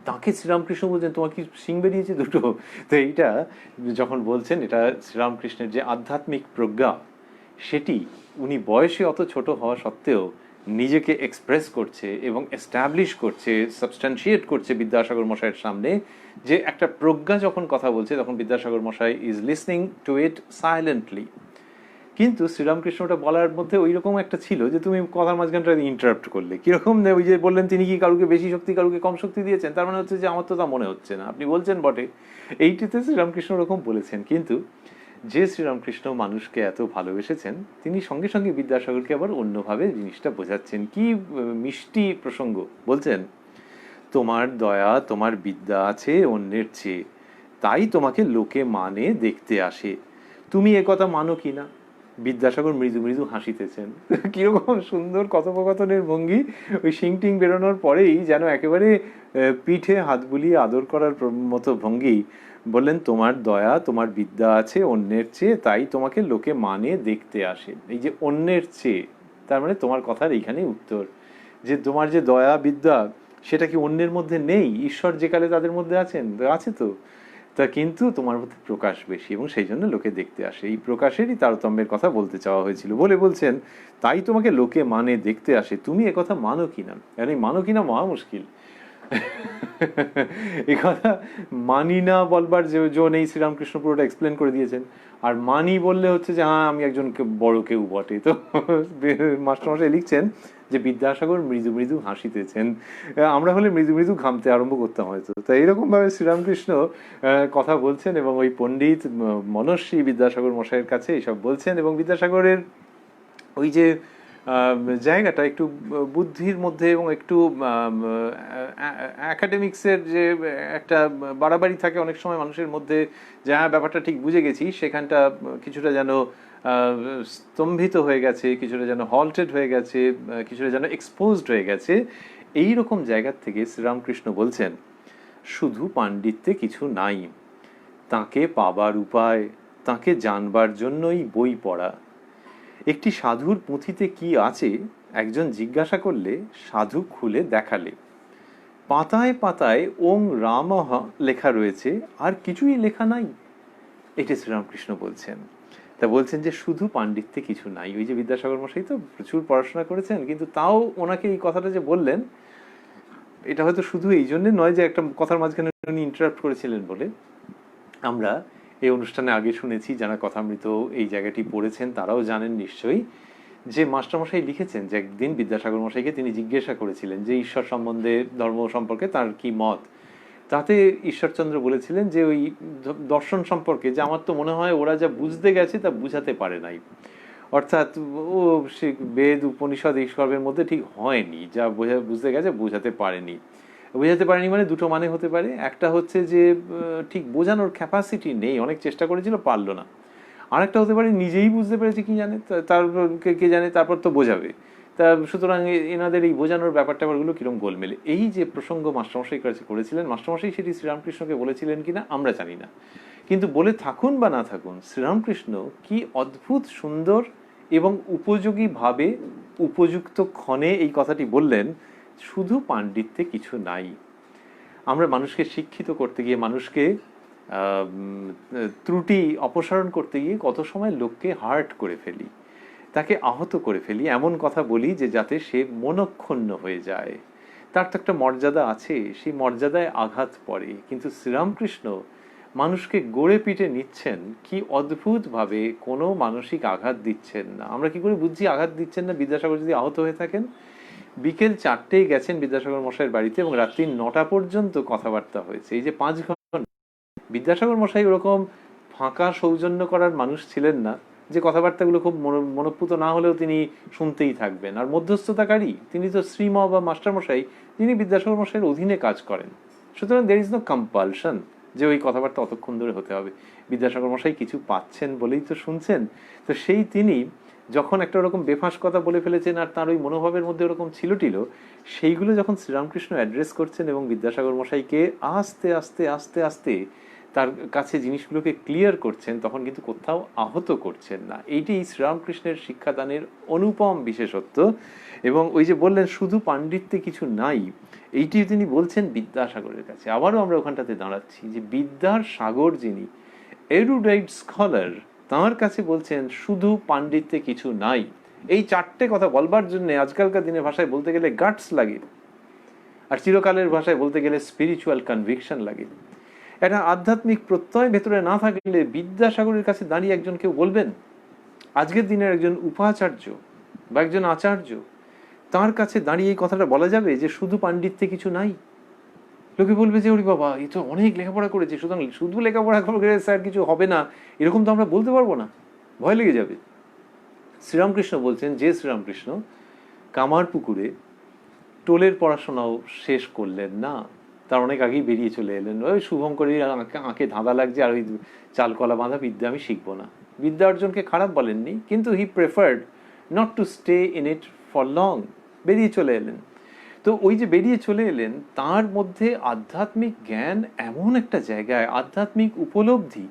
তাকে শ্রীরামকৃষ্ণ বলছেন তোমার কি শিং বেরিয়েছে দুটো। তো এইটা যখন বলছেন, এটা শ্রীরামকৃষ্ণের যে আধ্যাত্মিক প্রজ্ঞা, সেটি উনি বয়সে অত ছোট হওয়া সত্ত্বেও নিজেকে এক্সপ্রেস করছে এবং এস্টাবলিশ করছে, সাবস্ট্যান্সিয়েট করছে বিদ্যাসাগর মশাইয়ের সামনে, যে একটা প্রজ্ঞা যখন কথা বলছে তখন বিদ্যাসাগর মশাই is listening to it silently. কিন্তু শ্রীরামকৃষ্ণটা বলার মধ্যে ওই রকম একটা ছিল যে তুমি কথার মাঝখানটা ইন্টারাপ্ট করলে, কিরকম ওই যে বললেন তিনি কি কারুকে বেশি শক্তি কারুকে কম শক্তি দিয়েছেন, তার মানে হচ্ছে যে আমার তো তা মনে হচ্ছে না, আপনি বলছেন বটে, এইটিতে শ্রীরামকৃষ্ণ ওরকম বলেছেন। কিন্তু যে শ্রীরামকৃষ্ণ মানুষকে এত ভালোবেসেছেন, তিনি সঙ্গে সঙ্গে বিদ্যাসাগরকে আবার অন্যভাবে জিনিসটা বোঝাচ্ছেন। কি মিষ্টি প্রসঙ্গ! বলছেন তোমার দয়া তোমার বিদ্যা আছে অন্যের চেয়ে, তাই তোমাকে লোকে মানে দেখতে আসে, তুমি একথা মানো কিনা? বিদ্যাসাগর মৃদু মৃদু হাসিতেছেন। কিরকম সুন্দর কথোপকথনের ভঙ্গি! ওই শিংটিং বেরোনোর পরেই যেন একেবারে পিঠে হাত বুলিয়ে আদর করার মতো ভঙ্গি। বললেন তোমার দয়া তোমার বিদ্যা আছে অন্যের চেয়ে, তাই তোমাকে লোকে মানে দেখতে আসে। এই যে অন্যের চেয়ে, তার মানে তোমার কথার এইখানেই উত্তর, যে তোমার যে দয়া বিদ্যা, সেটা কি অন্যের মধ্যে নেই? ঈশ্বর যেকালে তাদের মধ্যে আছেন, আছে তো, তা কিন্তু তোমার মধ্যে প্রকাশ বেশি, এবং সেই জন্য লোকে দেখতে আসে। এই প্রকাশেরই তারতম্যের কথা বলতে চাওয়া হয়েছিল বলে বলছেন তাই তোমাকে লোকে মানে দেখতে আসে, তুমি একথা মানো কিনা। আর এই মানো কিনা মহা মুশকিল। এই কথা মানি না বলবার যে জোন এই শ্রীরামকৃষ্ণ পুরোটা এক্সপ্লেন করে দিয়েছেন। আর মানি বললে হচ্ছে যে হ্যাঁ আমি একজন বড় কেউ বটে। তো মাস্টারমশাই লিখছেন যে বিদ্যাসাগর মৃদু মৃদু হাসিতেছেন, আমরা হলে মৃদু মৃদু ঘামতে আরম্ভ করতাম হয়তো। তাই এরকম ভাবে শ্রীরামকৃষ্ণ কথা বলছেন, এবং ওই পণ্ডিত মনস্বী বিদ্যাসাগর মশাইয়ের কাছে এইসব বলছেন, এবং বিদ্যাসাগরের ওই যে জায়গাটা একটু বুদ্ধির মধ্যে এবং একটু অ্যাকাডেমিক্সের যে একটা বাড়াবাড়ি থাকে অনেক সময় মানুষের মধ্যে, যা ব্যাপারটা ঠিক বুঝে গেছি, সেখানটা কিছুটা যেন স্তম্ভিত হয়ে গেছে, কিছুটা যেন হল্টেড হয়ে গেছে, কিছুটা যেন এক্সপোজড হয়ে গেছে। এই রকম জায়গার থেকে শ্রীরামকৃষ্ণ বলছেন শুধু পাণ্ডিত্যে কিছু নাই, তাকে পাবার উপায়, তাকে জানবার জন্যই বই পড়া। একটি সাধুর পুঁথিতে কি আছে একজন জিজ্ঞাসা করলে সাধু খুলে দেখালে, পাতায় পাতায় ওং রামঃ লেখা রয়েছে, আর কিছুই লেখা নাই। এটা শ্রীরামকৃষ্ণ বলছেন। তা বলছেন যে শুধু পাণ্ডিত্যে কিছু নাই। ওই যে বিদ্যাসাগর মশাই তো প্রচুর পড়াশোনা করেছেন, কিন্তু তাও ওনাকে এই কথাটা যে বললেন, এটা হয়তো শুধু এই জন্য নয় যে একটা কথার মাঝখানে উনি ইন্টারাপ্ট করেছিলেন বলে। আমরা এই অনুষ্ঠানে আগে শুনেছি, যারা কথামৃত এই জায়গাটি পড়েছেন তারাও জানেন নিশ্চয়ই, যে মাস্টারমশাই লিখেছেন যে একদিন বিদ্যাসাগর মশাইকে তিনি জিজ্ঞাসা করেছিলেন যে ঈশ্বর সম্বন্ধে, ধর্ম সম্পর্কে তার কি মত। তাতে ঈশ্বরচন্দ্র বলেছিলেন যে ওই দর্শন সম্পর্কে, যে আমার তো মনে হয় ওরা যা বুঝতে গেছে তা বুঝাতে পারে নাই, অর্থাৎ ও সে বেদ উপনিষদ এইসবের মধ্যে ঠিক হয়নি, যা বুঝতে গেছে বোঝাতে পারেনি। বোঝাতে পারেনি মানে দুটো মানে হতে পারে, একটা হচ্ছে যে ঠিক বোঝানোর ক্যাপাসিটি নেই, অনেক চেষ্টা করেছিল পারলো না। আরেকটা হতে পারে নিজেই বুঝতে পেরেছে, কি জানে, তারপর কে জানে, তারপর তো বোঝাবে। তা সুতরাং এনাদের এই বোঝানোর ব্যাপারগুলো কিরম গোলমেলে। এই যে প্রসঙ্গ মাস্টারমশাই কাছে করেছিলেন, মাস্টারমশাই সেটি শ্রীরামকৃষ্ণকে বলেছিলেন কিনা আমরা জানি না, কিন্তু বলে থাকুন বা না থাকুন, শ্রীরামকৃষ্ণ কি অদ্ভুত সুন্দর এবং উপযোগীভাবে উপযুক্ত ক্ষণে এই কথাটি বললেন, শুধু পাণ্ডিত্যে কিছু নাই। আমরা মানুষকে শিক্ষিত করতে গিয়ে, মানুষকে ত্রুটি অপসারণ করতে গিয়ে কত সময় লোককে হার্ট করে ফেলি, তাকে আহত করে ফেলি, এমন কথা বলি যে যাতে সে মনক্ষুণ্ণ হয়ে যায়। তার তো একটা মর্যাদা আছে, সেই মর্যাদায় আঘাত পড়ে। কিন্তু শ্রীরামকৃষ্ণ মানুষকে গড়ে পিটে নিচ্ছেন, কি অদ্ভুতভাবে কোনো মানসিক আঘাত দিচ্ছেন না। আমরা কি করে বুঝছি আঘাত দিচ্ছেন না? বিদ্যাসাগর যদি আহত হয়ে থাকেন, বিকেল 4টেই গেছেন বিদ্যাসাগর মশাইয়ের বাড়িতে এবং রাত্রি 9টা পর্যন্ত কথাবার্তা হয়েছে, এই যে 5 ঘন্টা। বিদ্যাসাগর মশাই ওরকম ফাঁকা সৌজন্য করার মানুষ ছিলেন না, যে কথাবার্তাগুলো খুব মনোপুত না হলেও তিনি শুনতেই থাকবেন। আর মধ্যস্থতাকারী তিনি তো শ্রীম বা মাস্টারমশাই, তিনি বিদ্যাসাগর মশাইয়ের অধীনে কাজ করেন। সুতরাং দের ইজ নো কম্পালশন যে ওই কথাবার্তা অতক্ষণ ধরে হতে হবে। বিদ্যাসাগর মশাই কিছু পাচ্ছেন বলেই তো শুনছেন। তো সেই তিনি যখন একটা ওরকম বেফাঁস কথা বলে ফেলেছেন, আর তার ওই মনোভাবের মধ্যে ওরকম ছিল, সেইগুলো যখন শ্রীরামকৃষ্ণ অ্যাড্রেস করছেন এবং বিদ্যাসাগর মশাইকে আস্তে আস্তে আস্তে আস্তে তার কাছে জিনিসগুলোকে ক্লিয়ার করছেন, তখন কিন্তু কোথাও আহত করছেন না। এইটি শ্রীরামকৃষ্ণের শিক্ষাদানের অনুপম বিশেষত্ব। এবং ওই যে বললেন শুধু পাণ্ডিত্যে কিছু নাই, এইটি তিনি বলছেন বিদ্যাসাগরের কাছে। আবারও আমরা ওখানটাতে দাঁড়াচ্ছি যে বিদ্যার সাগর যিনি, এরুডাইট স্কলার, তাঁর কাছে বলছেন শুধু পাণ্ডিত্যে কিছু নাই। এই 4টে কথা বলবার জন্য আজকালকার দিনের ভাষায় বলতে গেলে গাটস লাগে, আর চিরকালের ভাষায় বলতে গেলে স্পিরিচুয়াল কনভিকশন লাগে। একটা আধ্যাত্মিক প্রত্যয় ভেতরে না থাকলে বিদ্যাসাগরের কাছে দাঁড়িয়ে একজন কেউ বলবেন, আজকের দিনের একজন উপাচার্য বা একজন আচার্য, তার কাছে দাঁড়িয়ে এই কথাটা বলা যাবে যে শুধু পাণ্ডিত্যে কিছু নাই? লোকে বলবে যে ওরে বাবা, এ তো অনেক লেখাপড়া করেছে, সুতরাং শুধু লেখাপড়া করে স্যার কিছু হবে না, এরকম তো আমরা বলতে পারবো না, ভয় লেগে যাবে। শ্রীরামকৃষ্ণ বলছেন, যে শ্রীরামকৃষ্ণ কামারপুকুরে টোলের পড়াশোনাও শেষ করলেন না, তার অনেক আগেই বেরিয়ে চলে এলেন। ওই শুভঙ্করী আঁকে ধাঁধা লাগছে আর ওই চালকলা বাঁধা বিদ্যা আমি শিখবো না। বিদ্যা অর্জনকে খারাপ বলেননি, কিন্তু he preferred not to stay in it for long, বেরিয়ে চলে এলেন। তো ওই যে বেরিয়ে চলে এলেন, তার মধ্যে আধ্যাত্মিক জ্ঞান এমন একটা জায়গায়, আধ্যাত্মিক উপলব্ধি,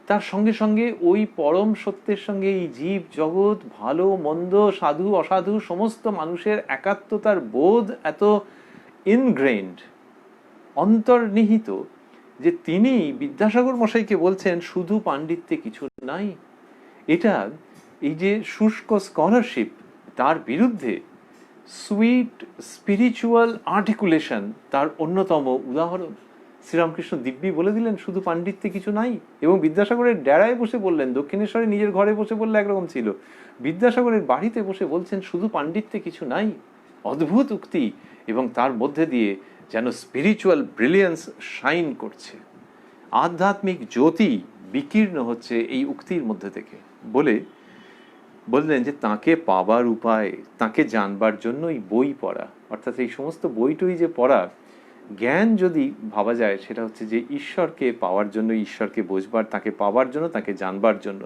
তার সঙ্গে সঙ্গে ওই পরম সত্যের সঙ্গে এই জীব জগৎ, ভালো মন্দ, সাধু অসাধু, সমস্ত মানুষের একাত্মতার বোধ এত ইনগ্রেইন্ড, অন্তর্নিহিত, যে তিনি বিদ্যাসাগর মশাইকে বলছেন শুধু পাণ্ডিত্যে কিছু নাই। এটা এই যে শুষ্ক স্কলারশিপ, তার বিরুদ্ধে সুইট স্পিরিচুয়াল আর্টিকুলেশন তার অন্যতম উদাহরণ। শ্রীরামকৃষ্ণ দিব্যি বলে দিলেন শুধু পাণ্ডিত্যে কিছু নাই, এবং বিদ্যাসাগরের ডেরায় বসে বললেন। দক্ষিণেশ্বরে নিজের ঘরে বসে বললে একরকম ছিল, বিদ্যাসাগরের বাড়িতে বসে বলছেন শুধু পাণ্ডিত্যে কিছু নাই। অদ্ভুত উক্তি, এবং তার মধ্যে দিয়ে যেন স্পিরিচুয়াল ব্রিলিয়েন্স শাইন করছে, আধ্যাত্মিক জ্যোতি বিকীর্ণ হচ্ছে এই উক্তির মধ্যে থেকে। বললেন যে তাকে পাবার উপায়, তাকে জানবার জন্য এই বই পড়া, অর্থাৎ এই সমস্ত বইটই যে পড়া, জ্ঞান যদি ভাবা যায় সেটা হচ্ছে যে ঈশ্বরকে পাওয়ার জন্য, ঈশ্বরকে বোঝবার, তাকে পাওয়ার জন্য, তাকে জানবার জন্য।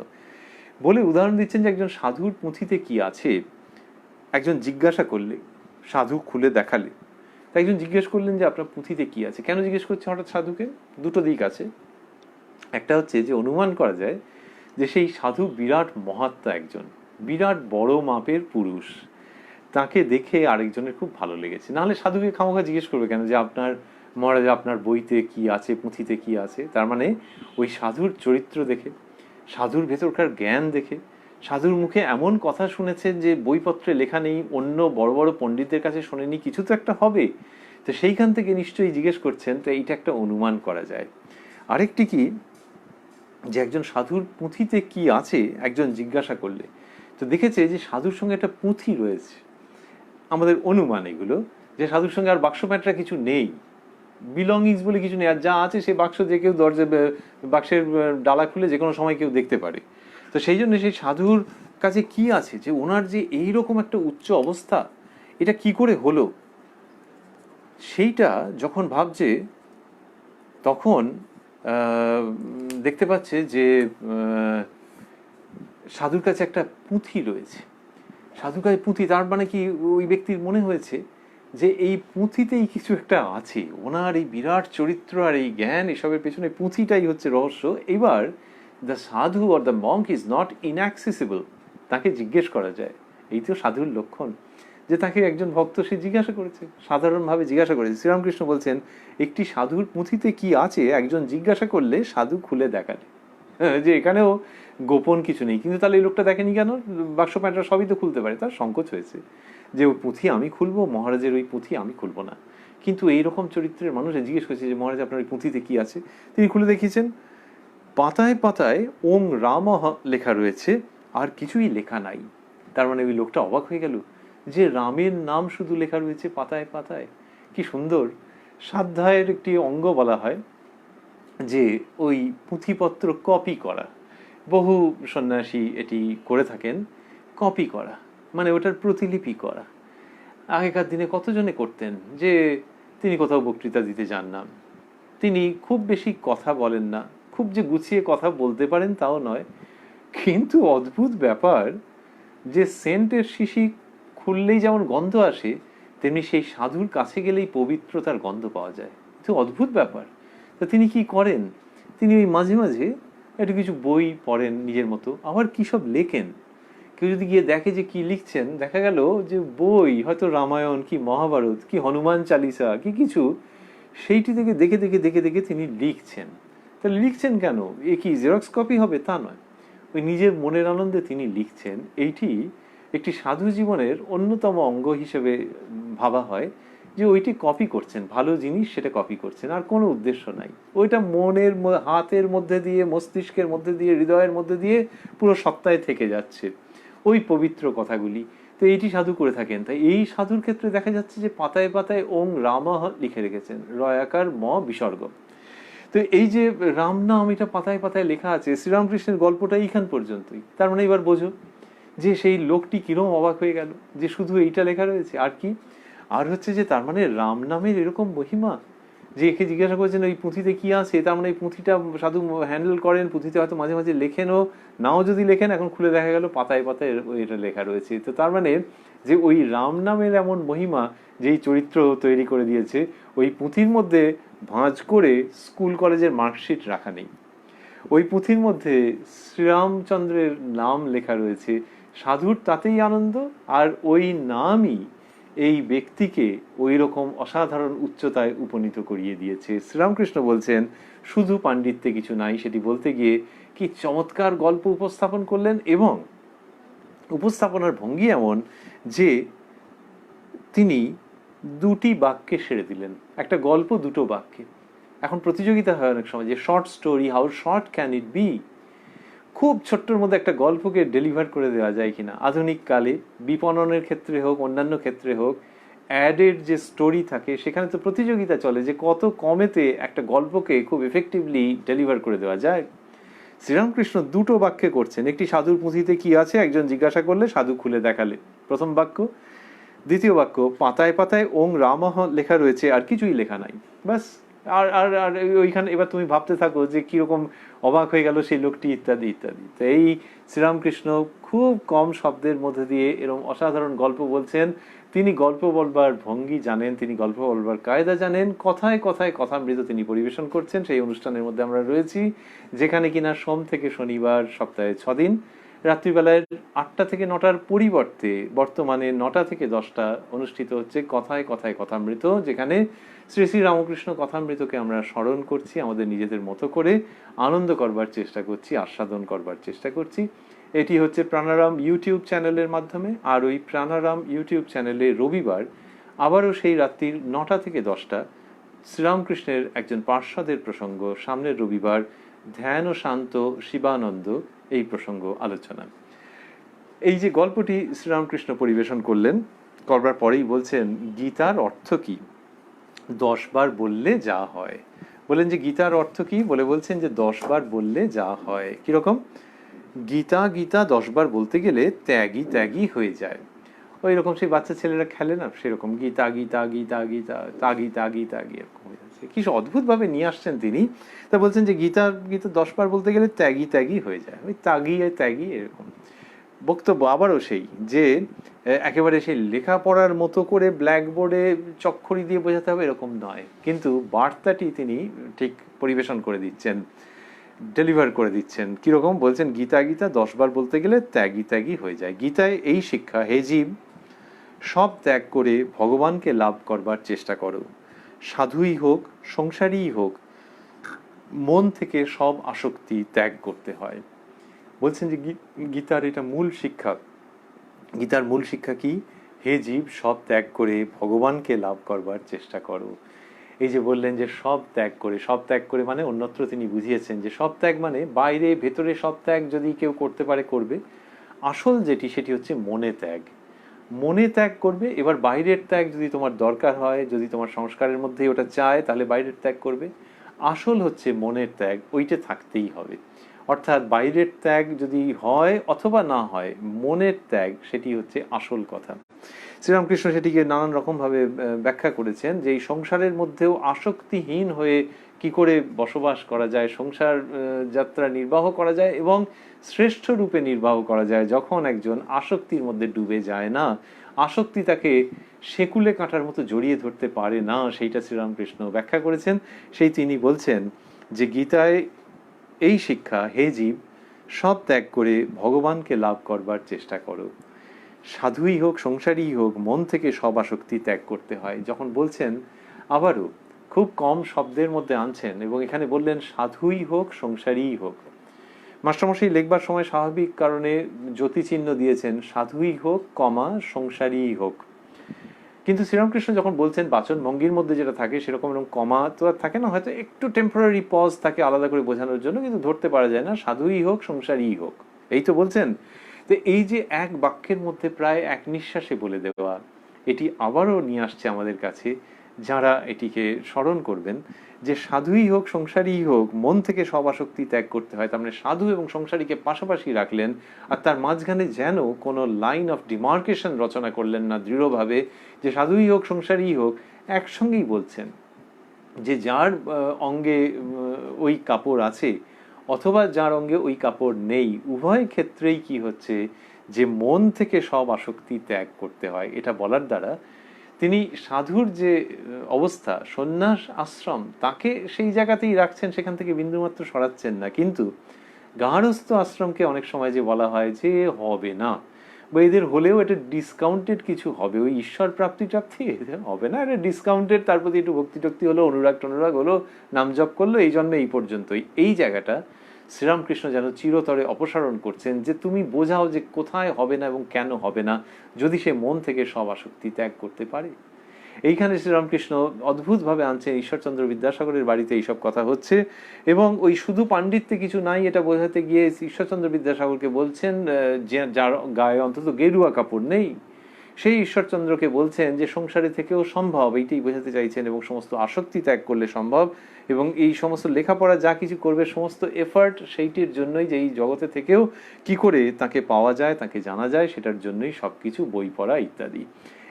বলে উদাহরণ দিচ্ছেন যে একজন সাধুর পুঁথিতে কি আছে একজন জিজ্ঞাসা করলে, সাধু খুলে দেখালে, তাই একজন জিজ্ঞেস করলেন যে আপনার পুঁথিতে কি আছে। কেন জিজ্ঞেস করছে হঠাৎ সাধুকে? দুটো দিক আছে। একটা হচ্ছে যে অনুমান করা যায় যে সেই সাধু বিরাট মহাত্মা, একজন বিরাট বড় মাপের পুরুষ, তাকে দেখে আরেকজনের খুব ভালো লেগেছে। নাহলে সাধুকে খামোখা জিজ্ঞেস করবে কেন যে আপনার মহারাজ আপনার বইতে কি আছে, পুঁথিতে কি আছে? তার মানে ওই সাধুর চরিত্র দেখে, সাধুর ভেতরকার জ্ঞান দেখে, সাধুর মুখে এমন কথা শুনেছেন যে বইপত্রে লেখা নেই, অন্য বড় বড় পণ্ডিতদের কাছে শোনেনি, কিছু তো একটা হবে। তো সেইখান থেকে নিশ্চয়ই জিজ্ঞেস করছেন, তো এইটা একটা অনুমান করা যায়। আরেকটি কি, যে একজন সাধুর পুঁথিতে কি আছে একজন জিজ্ঞাসা করলে, তো দেখেছে যে সাধুর সঙ্গে একটা পুঁথি রয়েছে। আমাদের অনুমান এগুলো, যে সাধুর সঙ্গে আর বাক্স প্যাঁটরা কিছু নেই, বিলঙ্গিংস বলে কিছু নেই, আর যা আছে সে বাক্স যে কেউ বাক্সের ডালা খুলে যে কোনো সময় কেউ দেখতে পারে। তো সেই জন্য সেই সাধুর কাছে কি আছে, যে ওনার যে এইরকম একটা উচ্চ অবস্থা, এটা কি করে হলো, সেইটা যখন ভাবছে তখন দেখতে পাচ্ছে যে সাধুর কাছে একটা পুঁথি রয়েছে। সাধুর কাছে পুঁথি, তার মানে কি ওই ব্যক্তির মনে হয়েছে যে এই পুঁথিতেই কিছু একটা আছে, ওনার এই বিরাট চরিত্র আর এই জ্ঞান এসবের পেছনে পুঁথিটাই হচ্ছে রহস্য। এবার দ্য সাধু or the Monk is not ইনঅ্যাক্সেসিবল, তাকে জিজ্ঞেস করা যায়। এই তো সাধুর লক্ষণ, যে তাকে একজন ভক্ত সে জিজ্ঞাসা করেছে, সাধারণভাবে জিজ্ঞাসা করেছে। শ্রীরামকৃষ্ণ বলছেন, একটি সাধুর পুঁথিতে কি আছে একজন জিজ্ঞাসা করলে সাধু খুলে দেখালে, যে এখানেও গোপন কিছু নেই। কিন্তু তাহলে এই লোকটা দেখেনি কেন, বাক্স প্যাঁটরা সবই তো খুলতে পারে, তার সংকোচ হয়েছে যে ওই পুঁথি আমি খুলবো, মহারাজের ওই পুঁথি আমি খুলবো না। কিন্তু এইরকম চরিত্রের মানুষ জিজ্ঞেস করেছে যে মহারাজ আপনার ওই পুঁথিতে কি আছে, তিনি খুলে দেখিয়েছেন, পাতায় পাতায় ওং রাম লেখা রয়েছে, আর কিছুই লেখা নাই। তার মানে ওই লোকটা অবাক হয়ে গেল যে রামের নাম শুধু লেখা রয়েছে পাতায় পাতায়। কি সুন্দর! স্বাধ্যায়ের একটি অঙ্গ বলা হয় যে ওই পুঁথিপত্র কপি করা, বহু সন্ন্যাসী এটি করে থাকেন, কপি করা মানে ওটার প্রতিলিপি করা। আগেকার দিনে কতজনে করতেন, যে তিনি কোথাও বক্তৃতা দিতে যান না, তিনি খুব বেশি কথা বলেন না, খুব যে গুছিয়ে কথা বলতে পারেন তাও নয়, কিন্তু অদ্ভুত ব্যাপার যে সেন্টের শিশি খুললেই যেমন গন্ধ আসে, তেমনি সেই সাধুর কাছে গেলেই পবিত্রতার গন্ধ পাওয়া যায়। তো অদ্ভুত ব্যাপার। তো তিনি কি করেন, তিনি ওই মাঝে মাঝে একটু কিছু বই পড়েন নিজের মতো, আবার কি সব লেখেন। কেউ যদি গিয়ে দেখে যে কি লিখছেন, দেখা গেল যে বই, হয়তো রামায়ণ কি মহাভারত কি হনুমান চালিসা কি কিছু, সেইটি থেকে দেখে দেখে দেখে দেখে তিনি লিখছেন। তাহলে লিখছেন কেন, এ কি জেরক্স কপি হবে, তা নয়, ওই নিজের মনের আনন্দে তিনি লিখছেন। এইটি একটি সাধু জীবনের অন্যতম অঙ্গ হিসেবে ভাবা হয়, যে ওইটি কপি করছেন, ভালো জিনিস সেটা কপি করছেন, আর কোনো উদ্দেশ্য নাই। ওইটা মনের হাতের মধ্যে দিয়ে, মস্তিষ্কের মধ্যে দিয়ে, হৃদয়ের মধ্যে দিয়ে পুরো সত্তায় থেকে যাচ্ছে ওই পবিত্র কথাগুলি। তো এইটি সাধু করে থাকেন। তাই এই সাধুর ক্ষেত্রে দেখা যাচ্ছে যে পাতায় পাতায় ওং রাম লিখে রেখেছেন, রয়াকার ম বিসর্গ। তো এই যে রাম নাম এটা পাতায় পাতায় লেখা আছে, শ্রীরামকৃষ্ণের গল্পটা এইখান পর্যন্তই। তার মানে এবার বোঝো যে সেই লোকটি কিরম অবাক হয়ে গেল যে শুধু এইটা লেখা রয়েছে, আর কি, আর হচ্ছে যে তার মানে রাম নামের এরকম মহিমা, যে একে জিজ্ঞাসা করেছেন ওই পুঁথিতে কি আছে, তার মানে এই পুঁথিটা সাধু হ্যান্ডেল করেন, পুঁথিতে হয়তো মাঝে মাঝে লেখেনও, নাও যদি লেখেন এখন খুলে দেখা গেল পাতায় পাতায় এটা লেখা রয়েছে। তো তার মানে যে ওই রাম নামের এমন মহিমা যেই চরিত্র তৈরি করে দিয়েছে, ওই পুঁথির মধ্যে ভাঁজ করে স্কুল কলেজের মার্কশিট রাখা নেই, ওই পুঁথির মধ্যে শ্রীরামচন্দ্রের নাম লেখা রয়েছে, সাধুর তাতেই আনন্দ, আর ওই নামই এই ব্যক্তিকে ওই রকম অসাধারণ উচ্চতায় উপনীত করিয়ে দিয়েছে। শ্রীরামকৃষ্ণ বলছেন শুধু পাণ্ডিত্যে কিছু নাই, সেটি বলতে গিয়ে কি চমৎকার গল্প উপস্থাপন করলেন, এবং উপস্থাপনার ভঙ্গি এমন যে তিনি দুটি বাক্যে সেরে দিলেন, একটা গল্প দুটো বাক্যে। এখন প্রতিযোগিতা হয় অনেক সময় যে short story, how short can it be, খুব ছোট্টর মধ্যে একটা গল্পকে ডেলিভার করে দেওয়া যায় কিনা। আধুনিক কালে বিপণনের ক্ষেত্রে হোক, অন্যান্য ক্ষেত্রে হোক, অ্যাডের যে স্টোরি থাকে সেখানে তো প্রতিযোগিতা চলে যে কত কমেতে একটা গল্পকে খুব এফেক্টিভলি ডেলিভার করে দেওয়া যায়। শ্রীরামকৃষ্ণ দুটো বাক্যে করছেন, একটি সাধুর পুঁথিতে কি আছে একজন জিজ্ঞাসা করলে সাধু খুলে দেখালে, প্রথম বাক্য। দ্বিতীয় বাক্য, পাতায় পাতায় ওং রামহ লেখা রয়েছে, আর কিছুই লেখা নাই, বাস। আর আর আর ওইখানে এবার তুমি ভাবতে থাকো যে কিরকম অবাক হয়ে গেল সেই লোকটি, ইত্যাদি ইত্যাদি। তো এই শ্রীরামকৃষ্ণ খুব কম শব্দের মধ্যে দিয়ে এরকম অসাধারণ গল্প বলছেন। তিনি গল্প বলবার ভঙ্গি জানেন, তিনি গল্প বলবার কায়দা জানেন, কথায় কথায় কথামৃত তিনি পরিবেশন করছেন। সেই অনুষ্ঠানের মধ্যে আমরা রয়েছি, যেখানে কিনা সোম থেকে শনিবার সপ্তাহে 6 দিন রাত্রিবেলায় 8টা থেকে 9টার পরিবর্তে বর্তমানে 9টা থেকে 10টা অনুষ্ঠিত হচ্ছে কথায় কথায় কথামৃত, যেখানে শ্রী শ্রী রামকৃষ্ণ কথামৃতকে আমরা স্মরণ করছি, আমাদের নিজেদের মতো করে আনন্দ করবার চেষ্টা করছি, আস্বাদন করবার চেষ্টা করছি। এটি হচ্ছে প্রাণারাম ইউটিউব চ্যানেলের মাধ্যমে, আর ওই প্রাণারাম ইউটিউব চ্যানেলে রবিবার আবারও সেই রাত্রির 9টা থেকে 10টা শ্রীরামকৃষ্ণের একজন পার্ষদের প্রসঙ্গ, সামনের রবিবার ধ্যান ও শান্ত শিবানন্দ, এই প্রসঙ্গ আলোচনা। এই যে গল্পটি শ্রীরামকৃষ্ণ পরিবেশন করবার পরেই বলছেন গীতার অর্থ কি, 10 বার বললে যা হয়। বলেন যে গীতার অর্থ কি, বলছেন যে 10 বার বললে যা হয়। কিরকম? গীতা গীতা 10 বার বলতে গেলে ত্যাগী ত্যাগী হয়ে যায়। ওই রকম সেই বাচ্চা ছেলেরা খেলে না, সেরকম গীতা গীতা গীতা গীতা তাগি তাগি তাগি এরকম হয়ে যাচ্ছে। কি অদ্ভুত ভাবে নিয়ে আসছেন তিনি। তা বলছেন যে গীতা গীতা 10 বার বলতে গেলে ত্যাগী ত্যাগী হয়ে যায়, ওই তাগি ত্যাগী এরকম বক্তব্য। আবারও সেই যে একেবারে সেই লেখাপড়ার মতো করে ব্ল্যাকবোর্ডে চক্ষরি দিয়ে বোঝাতে হবে এরকম নয়, কিন্তু বার্তাটি তিনি ঠিক পরিবেশন করে দিচ্ছেন, ডেলিভার করে দিচ্ছেন। কিরকম? বলছেন গীতা গীতা 10 বার বলতে গেলে ত্যাগী ত্যাগী হয়ে যায়। গীতায় এই শিক্ষা, হে জীব, সব ত্যাগ করে ভগবানকে লাভ করবার চেষ্টা করো। সাধুই হোক সংসারীই হোক, মন থেকে সব আসক্তি ত্যাগ করতে হয়। বলছেন যে গীতার এটা মূল শিক্ষা। গীতার মূল শিক্ষা কি? হে জীব, সব ত্যাগ করে ভগবানকে লাভ করবার চেষ্টা করো। এই যে বললেন যে সব ত্যাগ করে, সব ত্যাগ করে মানে অন্যত্র তিনি বুঝিয়েছেন যে সব ত্যাগ মানে বাইরে ভেতরে সব ত্যাগ যদি কেউ করতে পারে করবে। আসল যেটি সেটি হচ্ছে মনে ত্যাগ। মনে ত্যাগ করবে। এবার বাইরের ত্যাগ যদি তোমার দরকার হয়, যদি তোমার সংস্কারের মধ্যেই ওটা চায়, তাহলে বাইরের ত্যাগ করবে। আসল হচ্ছে মনের ত্যাগ, ওইটা থাকতেই হবে। অর্থাৎ বাইরের ত্যাগ যদি হয় অথবা না হয়, মনের ত্যাগ সেটি হচ্ছে আসল কথা। শ্রীরামকৃষ্ণ সেটিকে নানান রকমভাবে ব্যাখ্যা করেছেন যে এই সংসারের মধ্যেও আসক্তিহীন হয়ে কি করে বসবাস করা যায়, সংসার যাত্রা নির্বাহ করা যায় এবং শ্রেষ্ঠ রূপে নির্বাহ করা যায় যখন একজন আসক্তির মধ্যে ডুবে যায় না, আসক্তি তাকে সেকুলে কাঁটার মতো জড়িয়ে ধরতে পারে না, সেইটা শ্রীরামকৃষ্ণ ব্যাখ্যা করেছেন। সেই তিনি বলছেন যে গীতায় এই শিক্ষা, হে জীব, সব ত্যাগ করে ভগবানকে লাভ করবার চেষ্টা করো। সাধুই হোক সংসারী হোক, মন থেকে সব আসক্তি ত্যাগ করতে হয়। যখন বলছেন আবারও খুব কম শব্দের মধ্যে আনছেন এবং এখানে বললেন সাধুই হোক সংসারী হোক। মাস্টারমশাই লিখবার সময় স্বাভাবিক কারণে জ্যোতিচিহ্ন দিয়েছেন সাধুই হোক কমা সংসারী হোক, কিন্তু শ্রীরামকৃষ্ণ যখন বলছেন বাচন ভঙ্গির মধ্যে যেটা থাকে সেরকম এরকম কমা তো আর থাকে না, হয়তো একটু টেম্পোরারি পজ থাকে আলাদা করে বোঝানোর জন্য, কিন্তু ধরতে পারা যায় না সাধুই হোক সংসারী হোক, এই তো বলছেন। তো এই যে এক বাক্যের মধ্যে প্রায় এক নিঃশ্বাসে বলে দেওয়া, এটি আবারও নিয়ে আসছে আমাদের কাছে, যারা এটিকে স্মরণ করবেন যে সাধুই হোক সংসারী হোক, মন থেকে সব আসক্তি ত্যাগ করতে হয়। তার মানে সাধু এবং সংসারীকে পাশাপাশি রাখলেন, আর তার মাঝখানে যেন কোনো লাইন অফ ডিমার্কেশন রচনা করলেন না দৃঢ়ভাবে, যে সাধুই হোক সংসারী হোক একসঙ্গেই বলছেন। যে যার অঙ্গে ওই কাপড় আছে অথবা যার অঙ্গে ওই কাপড় নেই, উভয় ক্ষেত্রেই কি হচ্ছে যে মন থেকে সব আসক্তি ত্যাগ করতে হয়। এটা বলার দ্বারা তিনি সাধুর যে অবস্থা, সন্ন্যাস আশ্রম, তাকে সেই জায়গাতেই রাখছেন, সেখান থেকে বিন্দুমাত্র সরাচ্ছেন না। কিন্তু গার্হস্থ্য আশ্রমকে অনেক সময় যে বলা হয় যে হবে না, বা এদের হলেও এটা ডিসকাউন্টেড কিছু হবে, ওই ঈশ্বর প্রাপ্তি টাপ্তি হবে না, এটা ডিসকাউন্টেড, তার প্রতি একটু ভক্তি টক্তি হলো, অনুরাগ টনুরাগ হলো, নাম জপ করলো, এই জন্য এই পর্যন্তই। এই জায়গাটা শ্রীরামকৃষ্ণ যেন চিরতরে অপসারণ করছেন, যে তুমি বোঝাও যে কোথায় হবে না এবং কেন হবে না, যদি সে মন থেকে সব আসক্তি ত্যাগ করতে পারে। এইখানে শ্রীরামকৃষ্ণ অদ্ভুতভাবে আনছেন, ঈশ্বরচন্দ্র বিদ্যাসাগরের বাড়িতে এইসব কথা হচ্ছে এবং ওই শুধু পাণ্ডিত্যে কিছু নাই এটা বোঝাতে গিয়ে ঈশ্বরচন্দ্র বিদ্যাসাগরকে বলছেন, যে যার গায়ে অন্তত গেরুয়া কাপড় নেই, সেই ঈশ্বরচন্দ্রকে বলছেন যে সংসারে থেকেও সম্ভব, এইটাই বোঝাতে চাইছেন, এবং সমস্ত আসক্তি ত্যাগ করলে সম্ভব, এবং এই সমস্ত লেখাপড়া যা কিছু করবে সমস্ত এফার্ট সেইটির জন্যই, যে এই জগতে থেকেও কি করে তাকে পাওয়া যায়, তাকে জানা যায়, সেটার জন্যই সবকিছু, বই পড়া ইত্যাদি।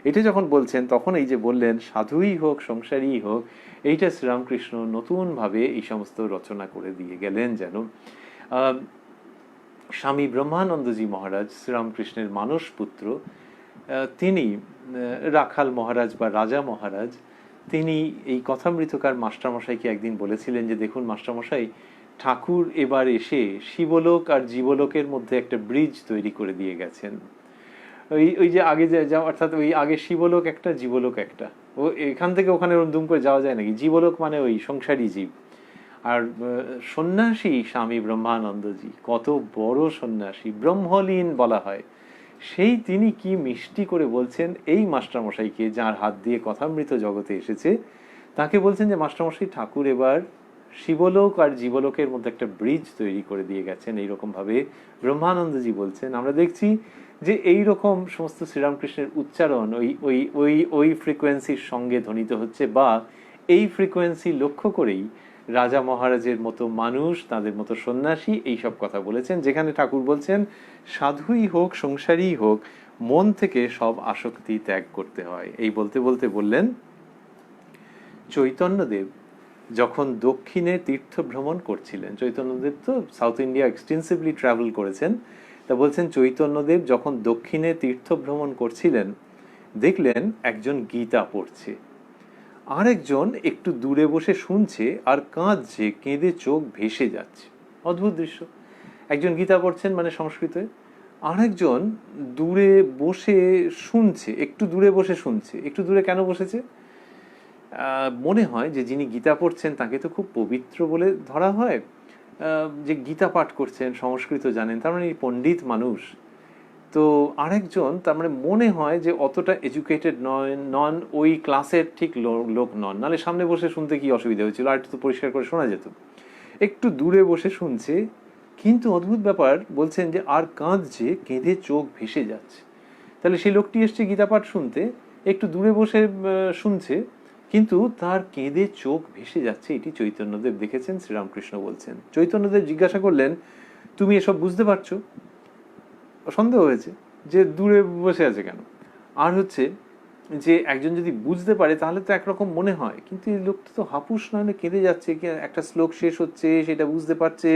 এটা যখন বলছেন তখন এই যে বললেন সাধুই হোক সংসারী হোক, এইটা শ্রীরামকৃষ্ণ নতুনভাবে এই সমস্ত রচনা করে দিয়ে গেলেন। যেন স্বামী ব্রহ্মানন্দজি মহারাজ, শ্রীরামকৃষ্ণের মানস পুত্র, তিনি রাখাল মহারাজ বা রাজা মহারাজ, তিনি এই কথামৃতকার মাস্টারমশাইকে একদিন বলেছিলেন যে দেখুন মাস্টারমশাই, ঠাকুর এবার এসে শিবলোক আর জীবলোকের মধ্যে একটা ব্রিজ তৈরি করে দিয়ে গেছেন। ওই যে আগে যা, অর্থাৎ ওই আগে শিবলোক একটা জীবলোক একটা, ও এখান থেকে ওখানে দুম করে যাওয়া যায় নাকি? জীবলোক মানে ওই সংসারী জীব, আর সন্ন্যাসী স্বামী ব্রহ্মানন্দজি কত বড় সন্ন্যাসী, ব্রহ্মলীন বলা হয়। সেই তিনি কি মিষ্টি করে বলছেন এই মাস্টারমশাইকে, যার হাত দিয়ে কথামৃত জগতে এসেছে, তাকে বলছেন যে মাস্টারমশাই, ঠাকুর এবার শিবলোক আর জীবলোকের মধ্যে একটা ব্রিজ তৈরি করে দিয়ে গেছেন। এইরকমভাবে ব্রহ্মানন্দজি বলছেন। আমরা দেখছি যে এই রকম সমস্ত শ্রীরামকৃষ্ণের উচ্চারণ ওই ওই ওই ওই ফ্রিকোয়েন্সির সঙ্গে ধ্বনিত হচ্ছে, বা এই ফ্রিকোয়েন্সি লক্ষ্য করেই রাজা মহারাজের মতো মানুষ, তাদের মতো সন্ন্যাসী এইসব কথা বলেছেন, যেখানে ঠাকুর বলছেন সাধুই হোক সংসারী হোক মন থেকে সব আসক্তি ত্যাগ করতে হয়। এই বলতে বলতে বললেন, চৈতন্যদেব যখন দক্ষিণে তীর্থ ভ্রমণ করছিলেন, চৈতন্যদেব তো সাউথ ইন্ডিয়া এক্সটেন্সিভলি ট্রাভেল করেছেন, তা বলছেন চৈতন্যদেব যখন দক্ষিণে তীর্থ ভ্রমণ করছিলেন, দেখলেন একজন গীতা পড়ছে, আরেকজন একটু দূরে বসে শুনছে আর কাঁদছে, কেঁদে চোখ ভেসে যাচ্ছে। অদ্ভুত দৃশ্য। একজন গীতা পড়ছেন মানে সংস্কৃতে, আরেকজন দূরে বসে শুনছে, একটু দূরে বসে শুনছে। একটু দূরে কেন বসেছে? মনে হয় যে যিনি গীতা পড়ছেন তাকে তো খুব পবিত্র বলে ধরা হয়, যে গীতা পাঠ করছেন, সংস্কৃত জানেন, তার মানে পণ্ডিত মানুষ। তো আরেকজন তার মানে মনে হয় যে অতটা এডুকেটেড নন, ওই ক্লাসের ঠিক লোক নন, নাহলে সামনে বসে শুনতে কি অসুবিধা হয়েছিল, আর একটু তো পরিষ্কার করে শোনা যেত। একটু দূরে বসে শুনছে, কিন্তু অদ্ভুত ব্যাপার বলছেন যে আর কাঁদছে, কেঁদে চোখ ভেসে যাচ্ছে। তাহলে সেই লোকটি এসছে গীতা পাঠ শুনতে, একটু দূরে বসে শুনছে, কিন্তু তার কেঁদে চোখ ভেসে যাচ্ছে। এটি চৈতন্যদেব দেখেছেন, শ্রীরামকৃষ্ণ বলছেন। চৈতন্যদেব জিজ্ঞাসা করলেন, তুমি এসব বুঝতে পারছো? সন্দেহ হয়েছে যে দূরে বসে আছে কেন। আর হচ্ছে যে একজন যদি বুঝতে পারে তাহলে তো একরকম মনে হয়, কিন্তু এই লোকটা তো হাপুস নয়, কেঁদে যাচ্ছে, একটা শ্লোক শেষ হচ্ছে সেটা বুঝতে পারছে,